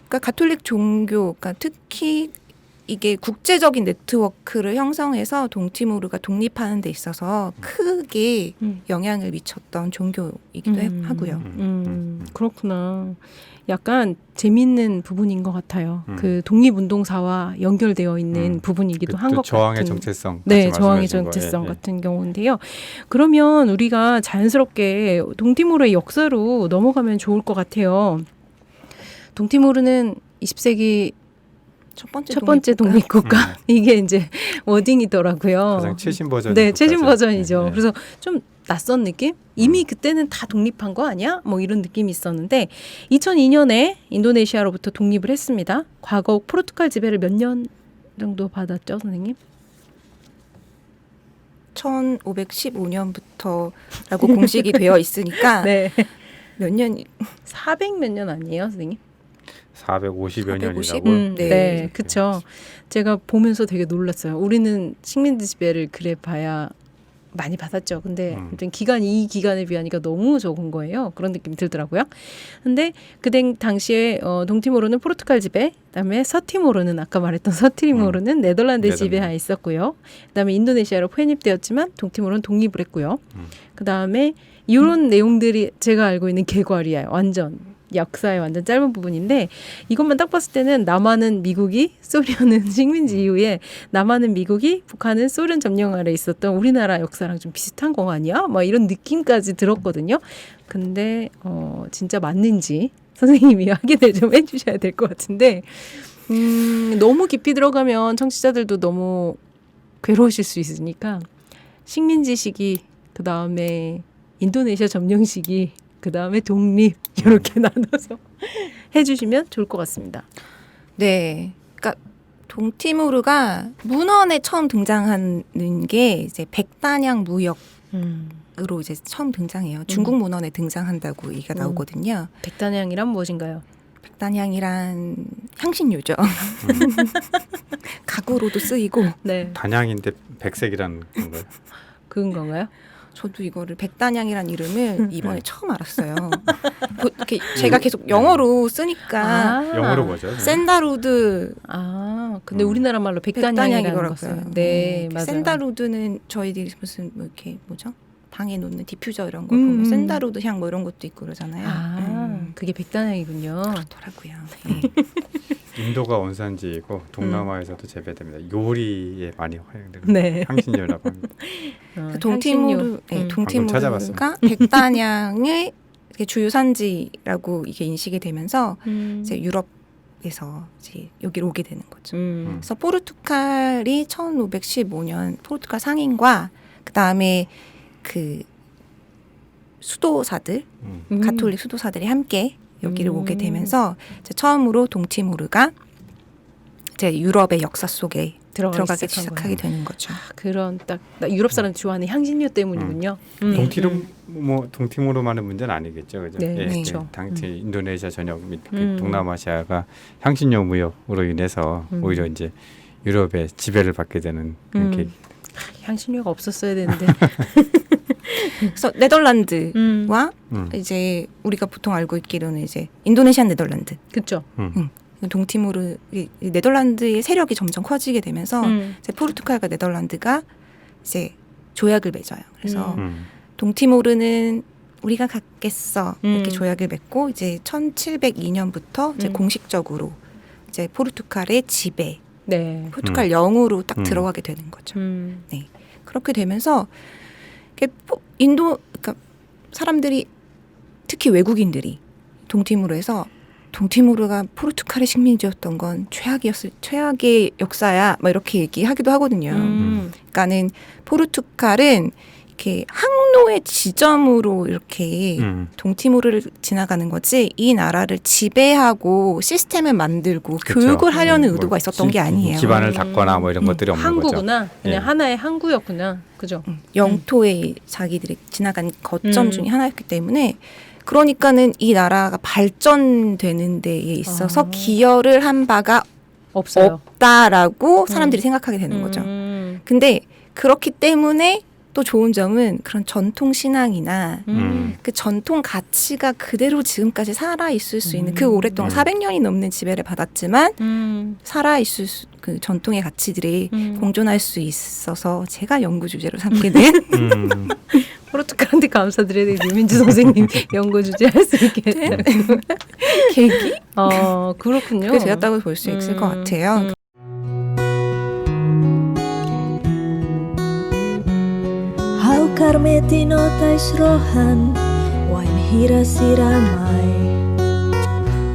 그러니까 가톨릭 종교, 그러니까 특히 이게 국제적인 네트워크를 형성해서 동티모르가 독립하는 데 있어서 크게 영향을 미쳤던 종교이기도 하고요. 그렇구나. 약간 재밌는 부분인 것 같아요. 그 독립운동사와 연결되어 있는 부분이기도 한 것 같은. 저항의 정체성. 네, 저항의 정체성 같은 경우인데요. 그러면 우리가 자연스럽게 동티모르의 역사로 넘어가면 좋을 것 같아요. 동티모르는 20세기 첫 번째 독립국가. 이게 이제 워딩이더라고요. 가장 최신 버전. 네, 최신 버전이죠. 네. 그래서 좀 낯선 느낌? 이미 그때는 다 독립한 거 아니야? 뭐 이런 느낌이 있었는데 2002년에 인도네시아로부터 독립을 했습니다. 과거 포르투갈 지배를 몇 년 정도 받았죠, 선생님? 1515년부터라고 공식이 되어 있으니까 네. 몇 년? 400 몇 년 아니에요, 선생님? 450여 년이라고. 네, 그렇죠. 제가 보면서 되게 놀랐어요. 우리는 식민지 지배를 그래 봐야 많이 받았죠. 근데 이 기간에 비하니까 너무 적은 거예요. 그런 느낌이 들더라고요. 근데 그때 당시에 동티모르는 포르투갈 지배, 그다음에 서티모르는 아까 말했던 서티모르는 네덜란드 지배하에 있었고요. 그다음에 인도네시아로 편입되었지만 동티모르는 독립을 했고요. 그다음에 이런 내용들이 제가 알고 있는 개괄이에요. 완전. 역사의 완전 짧은 부분인데 이것만 딱 봤을 때는 남한은 미국이 소련은 식민지 이후에 남한은 미국이 북한은 소련 점령 아래 있었던 우리나라 역사랑 좀 비슷한 거 아니야? 막 이런 느낌까지 들었거든요. 근데 진짜 맞는지 선생님이 확인을 좀 해주셔야 될 것 같은데 너무 깊이 들어가면 청취자들도 너무 괴로우실 수 있으니까 식민지 시기 그다음에 인도네시아 점령 시기 그다음에 독립 이렇게 나눠서 해주시면 좋을 것 같습니다. 네, 그러니까 동티모르가 문헌에 처음 등장하는 게 이제 백단양 무역으로 이제 처음 등장해요. 중국 문헌에 등장한다고 얘기가 나오거든요. 백단양이란 무엇인가요? 백단양이란 향신료죠. 가구로도 쓰이고. 네. 단양인데 백색이라는 건가요? 그런 건가요? 저도 이거를 백단양이란 이름을 이번에 처음 알았어요. 이렇게 제가 계속 영어로 쓰니까 영어로 뭐죠? 샌다루드. 근데 우리나라 말로 백단양이라는 것을. 네, 맞아요. 샌다루드는 저희들이 무슨 뭐 이렇게 뭐죠? 방에 놓는 디퓨저 이런 거 보면 샌다루드 향 뭐 이런 것도 있고 그러잖아요. 그게 백단양이군요. 그렇더라고요. 네. 인도가 원산지이고 동남아에서도 재배됩니다. 요리에 많이 활용되는 향신료라고 합니다. 동티모르가 백단향의 주요 산지라고 이게 인식이 되면서 이제 유럽에서 이제 여기로 오게 되는 거죠. 그래서 포르투갈이 1515년 포르투갈 상인과 그 다음에 그 수도사들, 가톨릭 수도사들이 함께 여기를 오게 되면서 이제 처음으로 동티모르가 이제 유럽의 역사 속에 들어가기 시작하게 되는 거죠. 그런 딱 유럽 사람 좋아하는 향신료 때문이군요. 동티모르만의 문제는 아니겠죠, 그죠? 네, 그렇죠. 당시 인도네시아 전역 및 동남아시아가 향신료 무역으로 인해서 오히려 이제 유럽의 지배를 받게 되는 계기. 향신료가 없었어야 되는데. 그래서 네덜란드와 이제 우리가 보통 알고 있기로는 이제 인도네시아 네덜란드. 그렇죠. 동티모르 네덜란드의 세력이 점점 커지게 되면서 이제 포르투갈과 네덜란드가 이제 조약을 맺어요. 그래서 동티모르는 우리가 갖겠어 이렇게 조약을 맺고 이제 1702년부터 이제 공식적으로 이제 포르투갈의 지배, 포르투갈 영으로 딱 들어가게 되는 거죠. 네, 그렇게 되면서 그러니까 사람들이 특히 외국인들이 동티모르에서 동티모르가 포르투갈의 식민지였던 건 최악의 역사야, 막 이렇게 얘기하기도 하거든요. 그러니까는 포르투갈은 이렇게 항로의 지점으로 이렇게 동티모르를 지나가는 거지 이 나라를 지배하고 시스템을 만들고 교육을 하려는 의도가 있었던 게 아니에요. 기반을 닦거나 뭐 이런 것들이 없는 항구구나. 거죠. 그냥 하나의 항구였구나. 그죠? 영토에 자기들이 지나간 거점 중에 하나였기 때문에 그러니까는 이 나라가 발전되는 데에 있어서 기여를 한 바가 없다라고 사람들이 생각하게 되는 거죠. 근데 그렇기 때문에 또 좋은 점은 그런 전통 신앙이나 그 전통 가치가 그대로 지금까지 살아있을 수 있는 그 오랫동안 400년이 넘는 지배를 받았지만 살아있을 그 전통의 가치들이 공존할 수 있어서 제가 연구 주제로 삼게 된 포르투갈한테 감사드려야 돼. 유민주 선생님 연구 주제 할 수 있게 됐다는 계기? 그렇군요. 그게 되었다고 볼 수 있을 것 같아요. Hau karmeti notais rohan, wain hira siramai.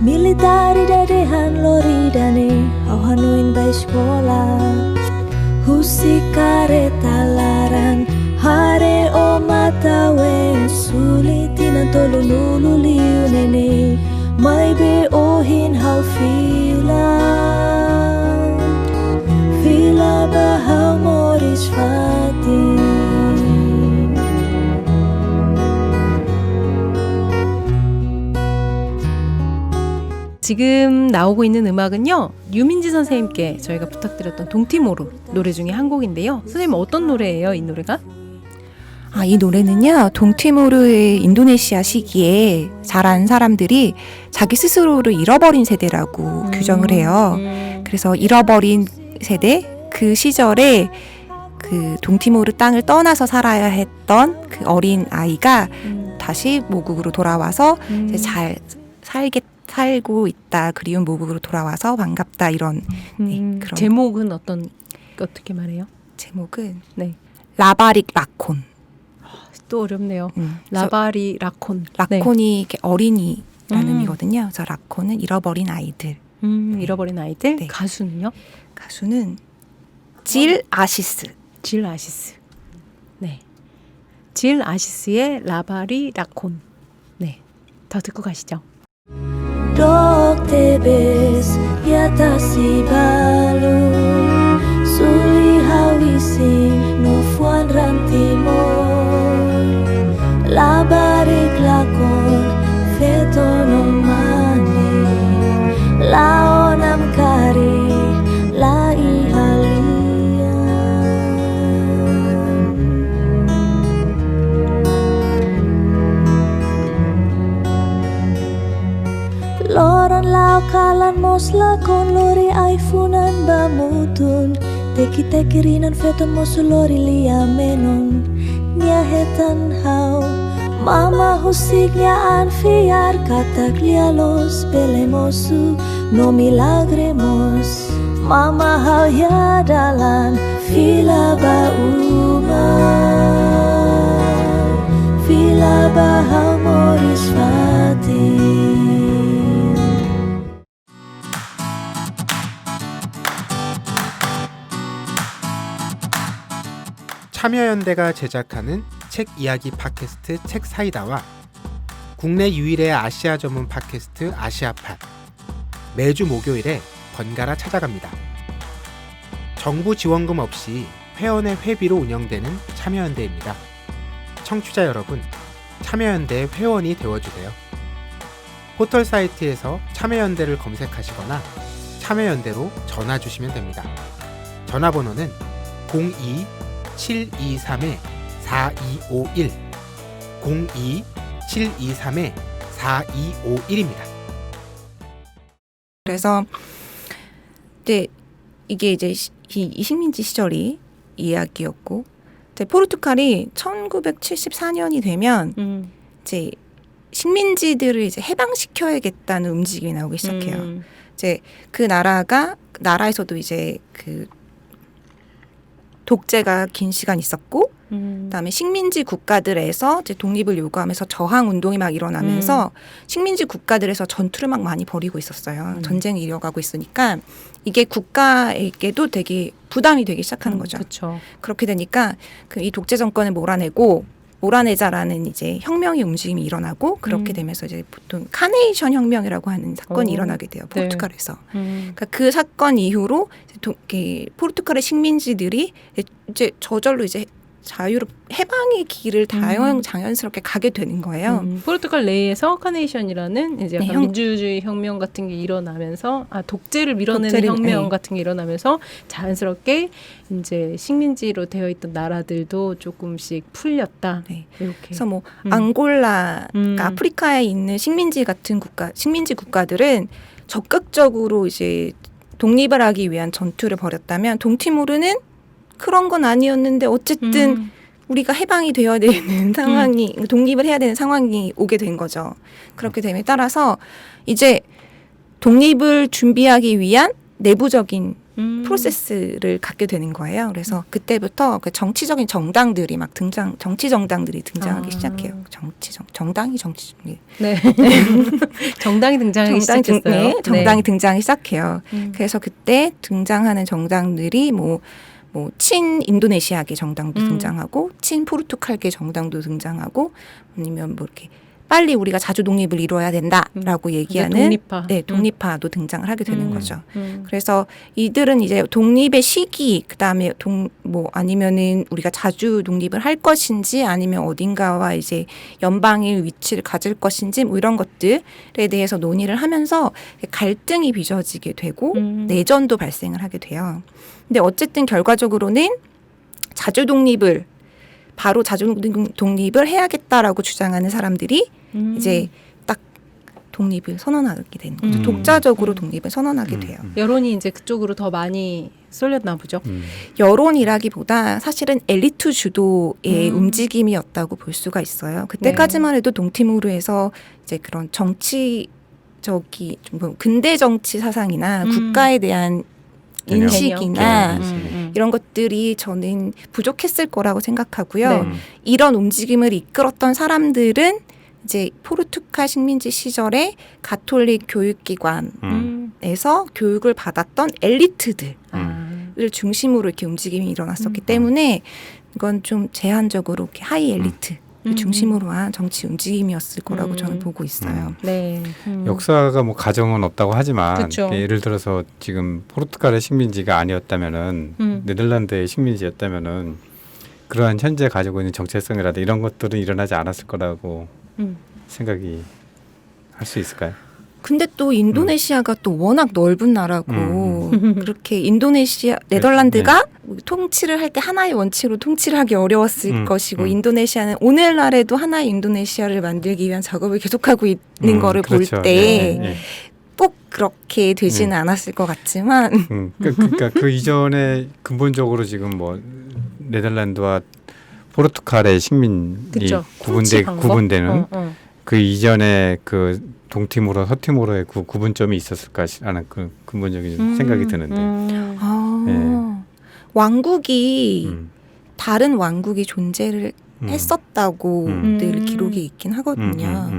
Militari dadehan loridane, hau hanuin bai sekolah. Husi kareta laran, hare o matawe. Sulitinan tolu nulu liu nene, mai be ohin hau fila. Fila bahau moris fatih. 지금 나오고 있는 음악은요, 유민지 선생님께 저희가 부탁드렸던 동티모르 노래 중에 한 곡인데요. 선생님 어떤 노래예요, 이 노래가? 이 노래는요, 동티모르의 인도네시아 시기에 자란 사람들이 자기 스스로를 잃어버린 세대라고 규정을 해요. 그래서 잃어버린 세대, 그 시절에 그 동티모르 땅을 떠나서 살아야 했던 그 어린 아이가 다시 모국으로 돌아와서 이제 잘 살고 있다. 그리운 모국으로 돌아와서 반갑다. 이런 그런 제목은 어떻게 말해요? 제목은 라바릭 라콘. 또 어렵네요. 라바리 라콘. 라콘이 이렇게 어린이라는 의미거든요. 그래서 라콘은 잃어버린 아이들. 잃어버린 아이들. 가수는요? 가수는 질 아시스. 질 아시스. 네. 질 아시스의 라바리 라콘. 네. 더 듣고 가시죠. Dok tebes yatasi balu suli hawisi no fuan rantimo labarik lakon feto no mani laonam kari la ihalian Loran lau kalan mos lakon lori aifunan bamutun Teki-teki rinan feton mos lori lia menon Nia hetan hau Mama husignya anfiar cataglia-los belemosu no milagremos. Mama hauya dalan fila bauma, fila bahamoris fatin. 참여연대가 제작하는 책 이야기 팟캐스트 책사이다와 국내 유일의 아시아 전문 팟캐스트 아시아팟, 매주 목요일에 번갈아 찾아갑니다. 정부 지원금 없이 회원의 회비로 운영되는 참여연대입니다. 청취자 여러분, 참여연대의 회원이 되어주세요. 포털 사이트에서 참여연대를 검색하시거나 참여연대로 전화 주시면 됩니다. 전화번호는 02-723-4251 02-723-4251입니다. 그래서 이게 이제 이 식민지 시절이 이야기였고, 이제 포르투갈이 1974년이 되면 이제 식민지들을 이제 해방시켜야겠다는 움직임이 나오기 시작해요. 이제 그 나라에서도 이제 그 독재가 긴 시간 있었고, 그다음에 식민지 국가들에서 이제 독립을 요구하면서 저항 운동이 막 일어나면서 식민지 국가들에서 전투를 막 많이 벌이고 있었어요. 전쟁이 이어가고 있으니까 이게 국가에게도 되게 부담이 되기 시작하는 거죠. 그쵸. 그렇게 되니까 이 독재 정권을 몰아내자라는 이제 혁명의 움직임이 일어나고, 그렇게 되면서 이제 보통 카네이션 혁명이라고 하는 사건이 일어나게 돼요. 포르투갈에서. 그러니까 그 사건 이후로 포르투갈의 식민지들이 이제 저절로 이제 해방의 길을 자연스럽게 가게 되는 거예요. 포르투갈 내에서 카네이션이라는 이제 약간 네, 민주주의 혁명 같은 게 일어나면서 독재를 밀어내는 혁명 네. 같은 게 일어나면서 자연스럽게 이제 식민지로 되어 있던 나라들도 조금씩 풀렸다. 네. 이렇게. 그래서 뭐 앙골라, 그러니까 아프리카에 있는 식민지 국가들은 적극적으로 이제 독립을 하기 위한 전투를 벌였다면, 동티모르는 그런 건 아니었는데 어쨌든 우리가 해방이 되어야 되는 상황이, 독립을 해야 되는 상황이 오게 된 거죠. 그렇게 됨에 따라서 이제 독립을 준비하기 위한 내부적인 프로세스를 갖게 되는 거예요. 그래서 그때부터 그 정치적인 정당들이 막 정치 정당들이 등장하기 시작해요. 정당이 네. 정당이 등장하기 시작했어요. 네, 정당이 등장하기 시작해요. 그래서 그때 등장하는 정당들이 뭐 친인도네시아계 정당도 등장하고, 친포르투갈계 정당도 등장하고, 아니면 뭐 이렇게 빨리 우리가 자주 독립을 이루어야 된다라고 얘기하는 독립파. 독립파도 등장을 하게 되는 거죠. 그래서 이들은 이제 독립의 시기, 그다음에 아니면은 우리가 자주 독립을 할 것인지, 아니면 어딘가와 이제 연방의 위치를 가질 것인지, 뭐 이런 것들에 대해서 논의를 하면서 갈등이 빚어지게 되고 내전도 발생을 하게 돼요. 근데 어쨌든 결과적으로는 자주 독립을 해야겠다라고 주장하는 사람들이 이제 딱 독립을 선언하게 되는 거죠. 독자적으로 독립을 선언하게 돼요. 여론이 이제 그쪽으로 더 많이 쏠렸나 보죠. 여론이라기보다 사실은 엘리트 주도의 움직임이었다고 볼 수가 있어요. 그때까지만 해도 동티모르에서 이제 그런 근대 정치 사상이나 국가에 대한 인식이나 이런 것들이 저는 부족했을 거라고 생각하고요. 네. 이런 움직임을 이끌었던 사람들은 이제 포르투갈 식민지 시절에 가톨릭 교육기관에서 교육을 받았던 엘리트들을 중심으로 이렇게 움직임이 일어났었기 때문에 이건 좀 제한적으로 이렇게 하이 엘리트 중심으로 한 정치 움직임이었을 거라고 저는 보고 있어요. 네. 역사가 뭐 가정은 없다고 하지만, 그쵸. 예를 들어서 지금 포르투갈의 식민지가 아니었다면은, 네덜란드의 식민지였다면은 그러한 현재 가지고 있는 정체성이라든지 이런 것들은 일어나지 않았을 거라고 생각이 할 수 있을까요? 근데 또 인도네시아가 또 워낙 넓은 나라고 그렇게 네덜란드가 통치를 할 때 하나의 원칙으로 통치를 하기 어려웠을 것이고, 인도네시아는 오늘날에도 하나의 인도네시아를 만들기 위한 작업을 계속하고 있는 거를 그렇죠. 볼 때 네. 꼭 그렇게 되지는 않았을 것 같지만 그러니까 그 이전에 근본적으로 지금 뭐 네덜란드와 포르투갈의 식민이 그쵸. 통치 방법? 구분되는 그 이전에 그 동티모르, 서티모르의 그 구분점이 있었을까라는 그 근본적인 생각이 드는데. 왕국이 다른 왕국이 존재를 했었다고 늘 기록이 있긴 하거든요.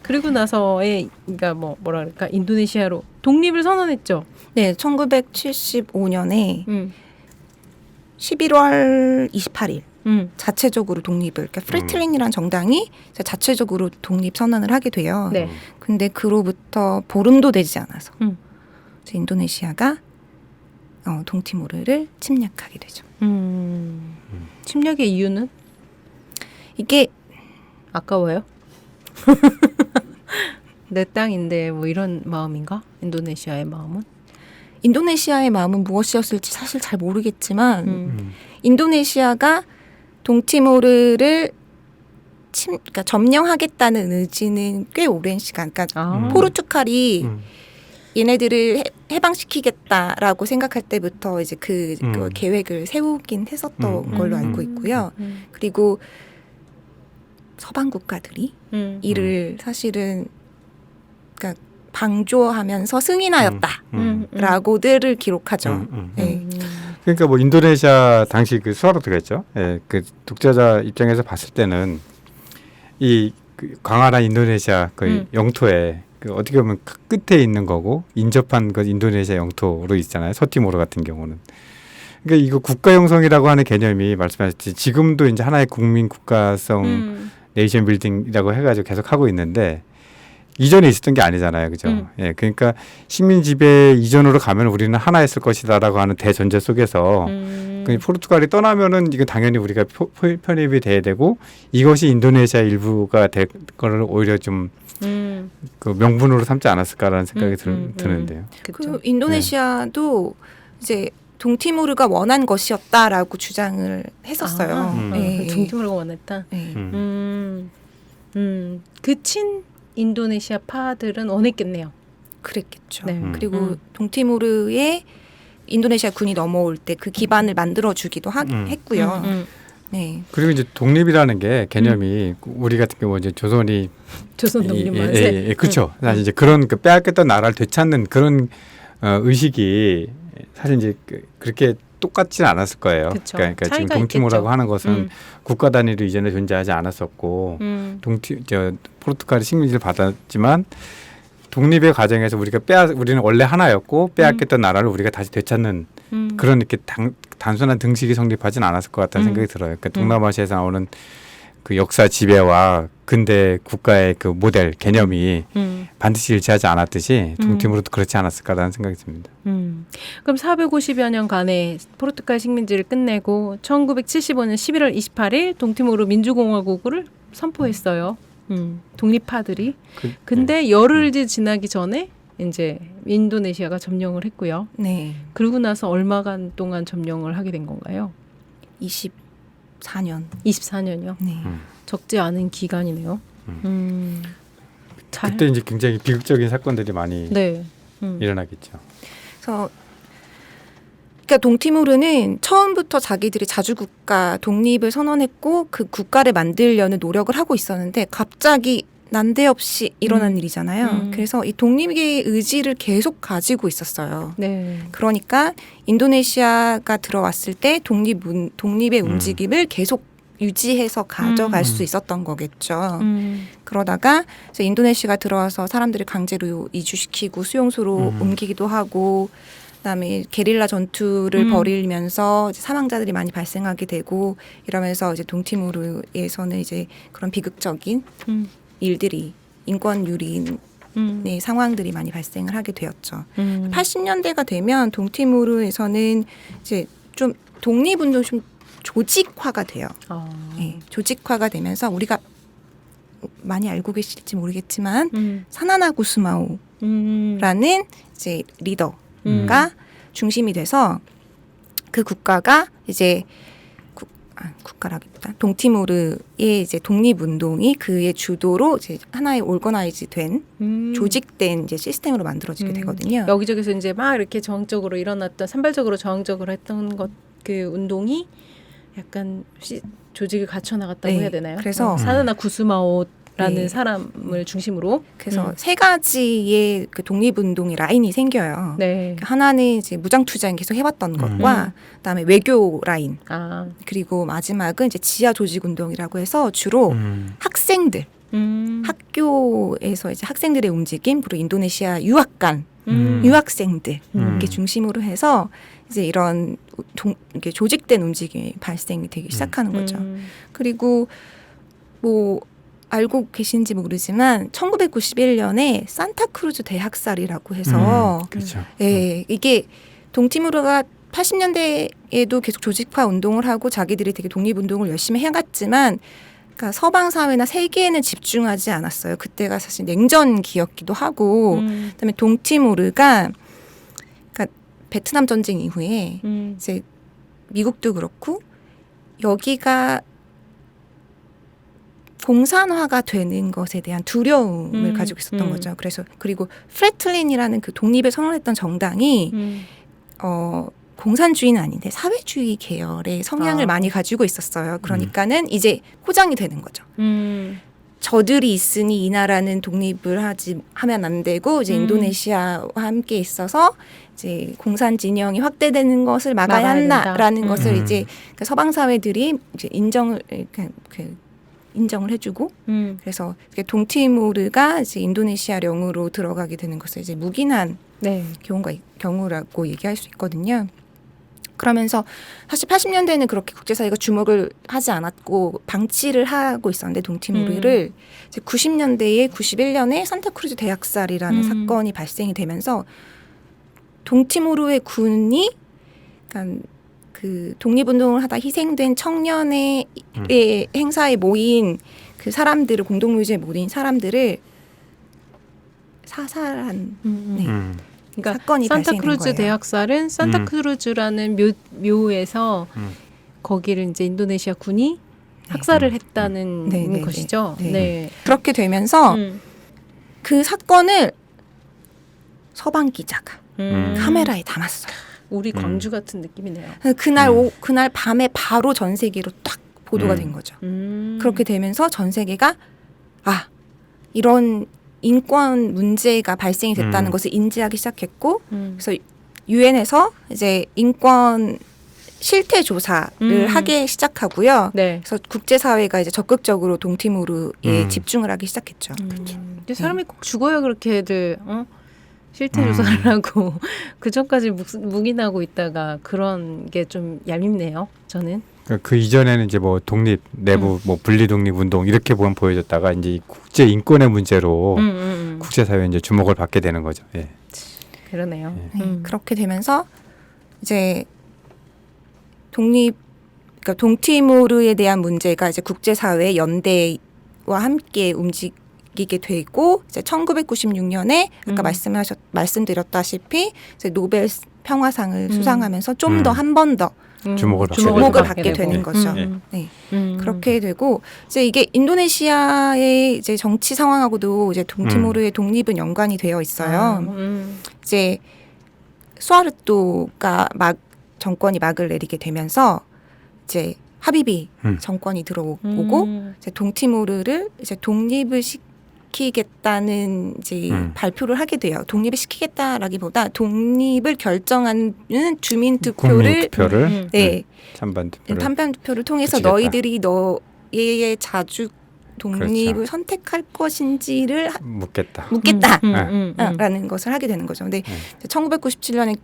그리고 나서의 그러니까 뭐라 그럴까 인도네시아로 독립을 선언했죠. 네, 1975년에 11월 28일 자체적으로 독립을 그러니까 프리틀린이라는 정당이 자체적으로 독립 선언을 하게 돼요. 네. 근데 그로부터 보름도 되지 않아서 이제 인도네시아가 동티모르를 침략하게 되죠. 침략의 이유는 이게 아까워요? 내 땅인데 뭐 이런 마음인가? 인도네시아의 마음은? 인도네시아의 마음은 무엇이었을지 사실 잘 모르겠지만 인도네시아가 동티모르를 그러니까 점령하겠다는 의지는 꽤 오랜 시간 그러니까 포르투갈이 얘네들을 해방시키겠다라고 생각할 때부터 이제 그 계획을 세우긴 했었던 걸로 알고 있고요. 그리고 서방 국가들이 이를 사실은 그러니까 방조하면서 승인하였다라고들을 기록하죠. 네. 그러니까 뭐 인도네시아 당시 그 수하르토겠죠. 예, 그 독자자 입장에서 봤을 때는 이 그 광활한 인도네시아 그 영토에 그 어떻게 보면 끝에 있는 거고 인접한 그 인도네시아 영토로 있잖아요. 서티모르 같은 경우는. 그러니까 이거 국가 형성이라고 하는 개념이 말씀하셨듯이 지금도 이제 하나의 국민 국가성 네이션 빌딩이라고 해가지고 계속 하고 있는데 이전에 있었던 게 아니잖아요, 그죠? 예, 그러니까 식민 지배 이전으로 가면 우리는 하나였을 것이다라고 하는 대전제 속에서 그 포르투갈이 떠나면은 이건 당연히 우리가 편입이 돼야 되고 이것이 인도네시아 일부가 될 거를 오히려 좀 그 명분으로 삼지 않았을까라는 생각이 드는데요. 그 인도네시아도 이제 동티모르가 원한 것이었다라고 주장을 했었어요. 네. 동티모르가 원했다. 네. 그 친 인도네시아 파들은 원했겠네요. 그랬겠죠. 네. 그리고 동티모르에 인도네시아 군이 넘어올 때 그 기반을 만들어주기도 했고요. 네. 그리고 이제 독립이라는 게 개념이 우리 같은 경우 이제 조선이 조선 독립 만세. 그렇죠. 사실 이제 그런 그 빼앗겼던 나라를 되찾는 그런 의식이 사실 이제 그렇게 똑같지는 않았을 거예요. 그러니까 지금 동티모르라고 하는 것은 국가 단위로 이전에 존재하지 않았었고 포르투갈이 식민지를 받았지만 독립의 과정에서 우리는 원래 하나였고 빼앗겼던 나라를 우리가 다시 되찾는 그런 이렇게 단순한 등식이 성립하지는 않았을 것 같다는 생각이 들어요. 그러니까 동남아시아에서 나오는 그 역사 지배와 근대 국가의 그 모델 개념이 반드시 일치하지 않았듯이 동티모르도 그렇지 않았을까라는 생각이 듭니다. 그럼 450여 년간의 포르투갈 식민지를 끝내고 1975년 11월 28일 동티모르 민주공화국을 선포했어요. 독립파들이. 근데 열흘 지나기 전에 이제 인도네시아가 점령을 했고요. 네. 그러고 나서 얼마간 동안 점령을 하게 된 건가요? 24년. 24년이요? 네. 적지 않은 기간이네요. 그때 이제 굉장히 비극적인 사건들이 많이 일어나겠죠. 그래서 그러니까 동티모르는 처음부터 자기들이 자주국가 독립을 선언했고 그 국가를 만들려는 노력을 하고 있었는데 갑자기 난데없이 일어난 일이잖아요. 그래서 이 독립의 의지를 계속 가지고 있었어요. 네. 그러니까 인도네시아가 들어왔을 때 독립의 움직임을 계속 유지해서 가져갈 수 있었던 거겠죠. 그러다가 이제 인도네시아가 들어와서 사람들을 강제로 이주시키고 수용소로 옮기기도 하고 그다음에 게릴라 전투를 벌이면서 이제 사망자들이 많이 발생하게 되고 이러면서 이제 동티모르에서는 이제 그런 비극적인 일들이 인권 유린의 상황들이 많이 발생을 하게 되었죠. 80년대가 되면 동티모르에서는 이제 좀 독립운동 좀 조직화가 돼요. 네, 조직화가 되면서 우리가 많이 알고 계실지 모르겠지만 사나나 구스마오라는 이제 리더가 중심이 돼서 그 국가가 이제 국가라기보다 동티모르의 이제 독립운동이 그의 주도로 이제 하나의 올거나이즈된 조직된 이제 시스템으로 만들어지게 되거든요. 여기저기서 이제 막 이렇게 저항적으로 일어났던 산발적으로 저항적으로 했던 것 그 운동이 약간 조직을 갖춰 나갔다고 네. 해야 되나요? 그래서 사나나 구스마오라는 네. 사람을 중심으로 그래서 세 가지의 그 독립운동의 라인이 생겨요. 네. 하나는 이제 무장투쟁 계속 해왔던 것과 그다음에 외교 라인 그리고 마지막은 이제 지하 조직운동이라고 해서 주로 학생들 학교에서 이제 학생들의 움직임 그리고 인도네시아 유학간 유학생들 이렇게 중심으로 해서 이제 이런 이렇게 조직된 움직임이 발생이 되기 시작하는 거죠. 그리고 뭐 알고 계신지 모르지만 1991년에 산타크루즈 대학살이라고 해서 그렇죠. 예, 이게 동티모르가 80년대에도 계속 조직화 운동을 하고 자기들이 되게 독립운동을 열심히 해갔지만 그러니까 서방 사회나 세계에는 집중하지 않았어요. 그때가 사실 냉전 기였기도 하고 그다음에 동티모르가 그러니까 베트남 전쟁 이후에 이제 미국도 그렇고 여기가 공산화가 되는 것에 대한 두려움을 가지고 있었던 거죠. 그래서 그리고 프레틀린이라는 그 독립을 선언했던 정당이 공산주의는 아닌데 사회주의 계열의 성향을 많이 가지고 있었어요. 그러니까는 이제 포장이 되는 거죠. 저들이 있으니 이 나라는 독립을 하면 안 되고 이제 인도네시아와 함께 있어서 이제 공산 진영이 확대되는 것을 막아야 한다라는 것을 이제 그 서방 사회들이 이제 인정을 해주고 그래서 동티모르가 이제 인도네시아령으로 들어가게 되는 것을 이제 묵인한 경우라고 얘기할 수 있거든요. 그러면서 사실 80년대에는 그렇게 국제사회가 주목을 하지 않았고 방치를 하고 있었는데 동티모르를 이제 90년대에 91년에 산타크루즈 대학살이라는 사건이 발생이 되면서 동티모르의 군이 그러니까 그 독립운동을 하다 희생된 청년의 행사에 모인 그 사람들을 공동묘지에 모인 사람들을 사살한 그러니까 사건이 산타크루즈 대학살은 산타크루즈라는 묘에서 거기를 이제 인도네시아 군이 학살을 했다는 것이죠. 네. 그렇게 되면서 그 사건을 서방 기자가 카메라에 담았어요. 우리 광주 같은 느낌이네요. 그날 밤에 바로 전 세계로 딱 보도가 된 거죠. 그렇게 되면서 전 세계가 이런 인권 문제가 발생이 됐다는 것을 인지하기 시작했고 그래서 유엔에서 이제 인권 실태 조사를 하기 시작하고요. 그래서 국제사회가 이제 적극적으로 동티모르에 집중을 하기 시작했죠. 근데 사람이 꼭 죽어야 그렇게들 실태 조사를 하고 그 전까지 묵인하고 있다가 그런 게 좀 얄밉네요. 저는. 그 이전에는 이제 뭐 독립 내부 뭐 분리 독립 운동 이렇게 보여졌다가 이제 국제 인권의 문제로 국제사회에 이제 주목을 받게 되는 거죠. 예. 그러네요. 그렇게 되면서 이제 그러니까 동티모르에 대한 문제가 이제 국제사회 연대와 함께 움직이게 되고 이제 1996년에 아까 말씀드렸다시피 이제 노벨 평화상을 수상하면서 좀 더 한 번 더 주목을 받게 되는 거죠. 그렇게 되고 이제 이게 인도네시아의 이제 정치 상황하고도 이제 동티모르의 독립은 연관이 되어 있어요. 이제 수하르토가 정권이 막을 내리게 되면서 이제 하비비 정권이 들어오고 이제 동티모르를 이제 독립을 시키겠다는 이제 발표를 하게 돼요. 독립을 시키겠다라기보다 독립을 결정하는 주민 투표를 찬반 투표를 통해서 붙이겠다. 너희들이 너의 자주 독립을 선택할 것인지를 묻겠다라는 것을 하게 되는 거죠. 근데 1997년에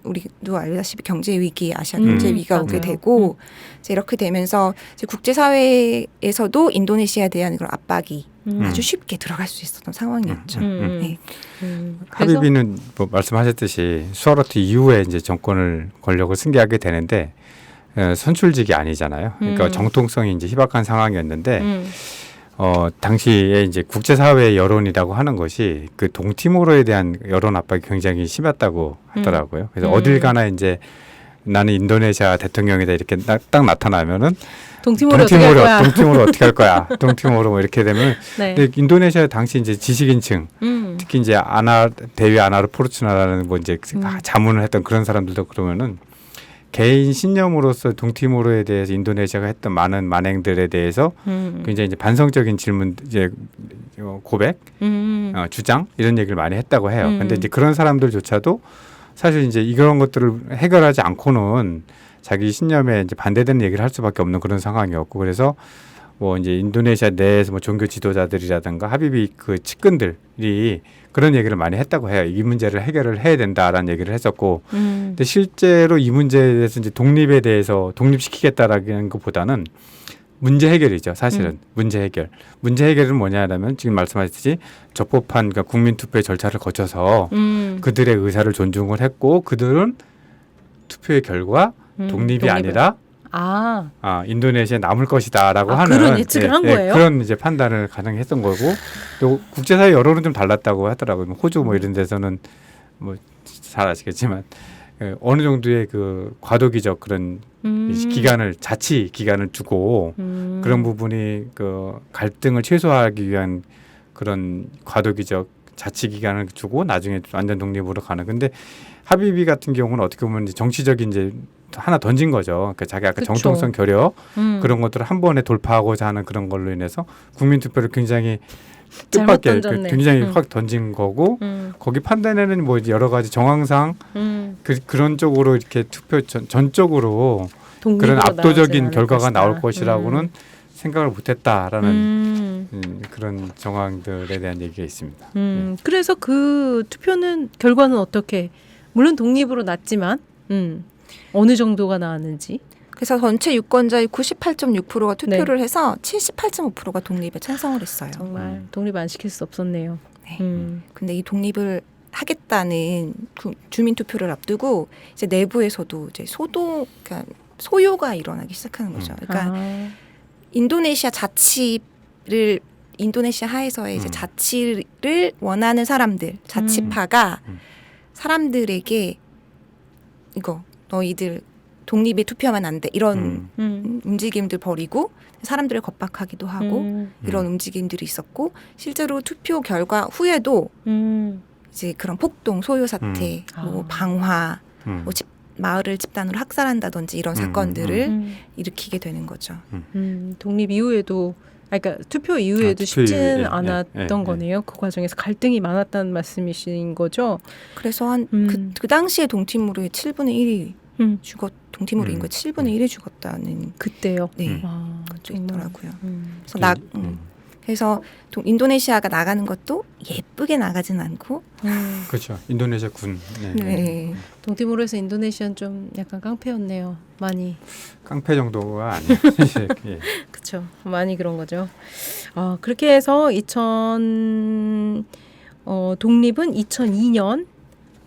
우리도 알다시피 경제 위기, 아시아 경제 위기가 오게 되고 이제 이렇게 되면서 이제 국제사회에서도 인도네시아에 대한 그런 압박이 아주 쉽게 들어갈 수 있었던 상황이었죠. 하비비는 뭐 말씀하셨듯이 수하르토 이후에 이제 정권을 권력을 승계하게 되는데 선출직이 아니잖아요. 그러니까 정통성이 이제 희박한 상황이었는데 당시에 이제 국제사회 여론이라고 하는 것이 그 동티모르에 대한 여론 압박이 굉장히 심했다고 하더라고요. 그래서 어딜 가나 이제 나는 인도네시아 대통령이다 이렇게 딱 나타나면은 동티모르 어떻게 할 거야? 동티모르 어떻게 할 거야? 동티모르 뭐 이렇게 되면 근데 인도네시아 당시 이제 지식인층 특히 이제 데위 아나르 포르투나라는 뭐 이제 자문을 했던 그런 사람들도 그러면은 개인 신념으로서 동티모르에 대해서 인도네시아가 했던 많은 만행들에 대해서 굉장히 이제 반성적인 질문, 이제 고백, 주장 이런 얘기를 많이 했다고 해요. 근데 이제 그런 사람들조차도 사실 이제 이런 것들을 해결하지 않고는 자기 신념에 이제 반대되는 얘기를 할 수밖에 없는 그런 상황이었고, 그래서 뭐 이제 인도네시아 내에서 뭐 종교 지도자들이라든가 하비비 그 측근들이 그런 얘기를 많이 했다고 해요. 이 문제를 해결을 해야 된다라는 얘기를 했었고, 근데 실제로 이 문제에 대해서 이제 독립에 대해서 독립시키겠다라는 것보다는 문제 해결이죠. 사실은 문제 해결. 문제 해결은 뭐냐면 지금 말씀하셨듯이 적법한 그러니까 국민 투표의 절차를 거쳐서 그들의 의사를 존중을 했고, 그들은 투표의 결과 독립이 아니라 인도네시아에 남을 것이다라고 하는 그런 예측을 한 거예요? 그런 이제 판단을 가능했던 거고, 또 국제사회 여론은 좀 달랐다고 하더라고요. 호주 뭐 이런 데서는 뭐 잘 아시겠지만 어느 정도의 그 과도기적 그런 기간을 자치 기간을 주고 그런 부분이 그 갈등을 최소화하기 위한 그런 과도기적 자치 기간을 주고 나중에 완전 독립으로 가는. 근데 하비비 같은 경우는 어떻게 보면 이제 정치적인 이제 하나 던진 거죠. 그러니까 자기 아까 그쵸. 정통성 결여 그런 것들을 한 번에 돌파하고자 하는 그런 걸로 인해서 국민 투표를 굉장히 뜻밖의 굉장히 확 던진 거고, 거기 판단에는 뭐 여러 가지 정황상 그런 쪽으로 이렇게 투표 전적으로 그런 압도적인 결과가 나올 것이라고는 생각을 못했다라는 그런 정황들에 대한 얘기가 있습니다. 그래서 그 투표는 결과는 어떻게, 물론 독립으로 났지만 어느 정도가 나왔는지. 그래서 전체 유권자의 98.6%가 투표를 해서 78.5%가 독립에 찬성을 했어요. 정말 독립 안 시킬 수 없었네요. 네. 근데 이 독립을 하겠다는 주민 투표를 앞두고 이제 내부에서도 이제 그러니까 소요가 일어나기 시작하는 거죠. 그러니까 인도네시아 자치를 인도네시아 하에서의 이제 자치를 원하는 사람들, 자치파가 사람들에게 이거 너희들 독립에 투표하면 안 돼 이런 움직임들 벌이고 사람들을 겁박하기도 하고 이런 움직임들이 있었고, 실제로 투표 결과 후에도 이제 그런 폭동, 소요 사태, 뭐 방화, 뭐 마을을 집단으로 학살한다든지 이런 사건들을 일으키게 되는 거죠. 독립 이후에도, 그러니까 투표 이후에도 쉽지는 않았던 거네요. 그 과정에서 갈등이 많았다는 말씀이신 거죠. 그래서 한 그 당시에 동티모르의 7분의 1이 동티모르 인구의 7분의 1이 죽었다는 그때요. 네, 그것도 있더라고요. 그래서 그래서 인도네시아가 나가는 것도 예쁘게 나가진 않고. 그렇죠. 인도네시아 군. 네. 동티모르에서 인도네시아는 좀 약간 깡패였네요. 많이. 깡패 정도가 아니에요. 예. 그렇죠. 많이 그런 거죠. 그렇게 해서 독립은 2002년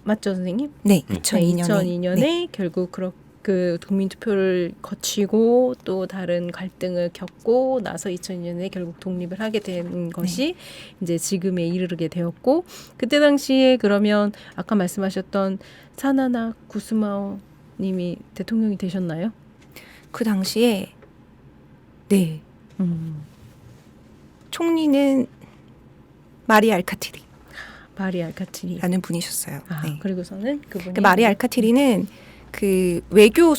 맞죠, 선생님? 네, 2002년에 네. 결국 그 국민 투표를 거치고 또 다른 갈등을 겪고 나서 2002년에 결국 독립을 하게 된 것이 이제 지금에 이르게 되었고, 그때 당시에 그러면 아까 말씀하셨던 사나나 구스마오 님이 대통령이 되셨나요? 그 당시에 네. 총리는 마리 알카티리. 마리 알카티리 라는 분이셨어요. 네. 그리고서는 그분이 마리 알카티리는 그 외교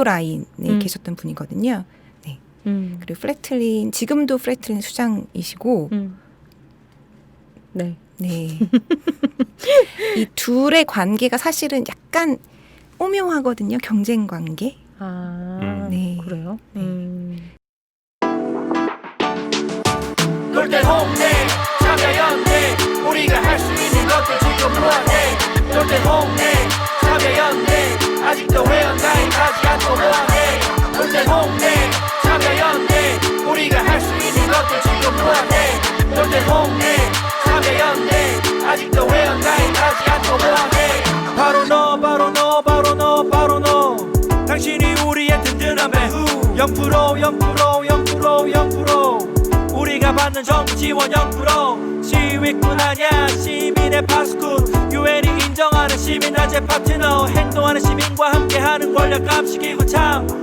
라인에 계셨던 분이거든요. 네. 그리고 프레틀린, 지금도 프레틀린 수장이시고, 네. 이 둘의 관계가 사실은 약간 오묘하거든요. 경쟁 관계. 네. 그래요. 놀 땐 홍대 참여연대 우리가 할 수 있는 것들 지금 뭐하네. 놀 땐 홍대 참여연대 아직도 회원 가입하지 않고 뭐하네. 놀 땐 홍대 참여연대 우리가 할 수 있는 것들 지금 뭐하네. 놀 땐 홍대 참여연대 아직도 회원 가입하지 않고 뭐하네. 바로 너 바로 너 바로 너 바로 너 당신이 우리의 든든한 배후 0% 우리가 받는 정부 지원 0% 시위꾼 아냐 시민의 파수꾼 유엔이 인정하는 시민단체 파트너 행동하는 시민과 함께하는 권력 감시기구 참여연대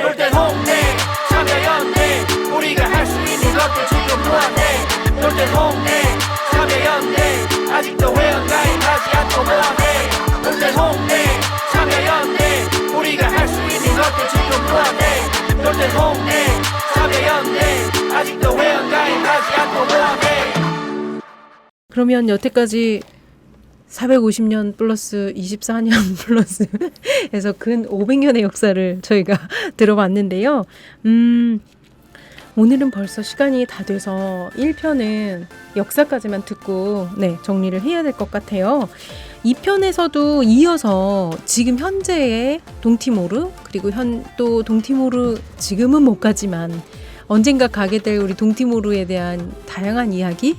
놀 땐 홍대 참여연대 우리가 할 수 있는 것들 지금 뭐하네. 놀 땐 홍대 참여연대 아직도 회원 가입하지 않고 뭐하네. 놀 땐 홍대 그러면 여태까지 450년 플러스 24년 플러스 해서 근 500년의 역사를 저희가 들어봤는데요. 오늘은 벌써 시간이 다 돼서 1편은 역사까지만 듣고 정리를 해야 될 것 같아요. 2편에서도 이어서 지금 현재의 동티모르, 그리고 또 동티모르 지금은 못 가지만 언젠가 가게 될 우리 동티모르에 대한 다양한 이야기,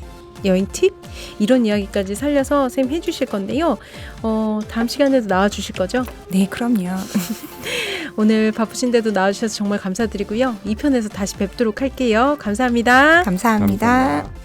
여행 팁, 이런 이야기까지 살려서 쌤 해주실 건데요. 다음 시간에도 나와주실 거죠? 네, 그럼요. 오늘 바쁘신데도 나와주셔서 정말 감사드리고요. 2편에서 다시 뵙도록 할게요. 감사합니다. 감사합니다.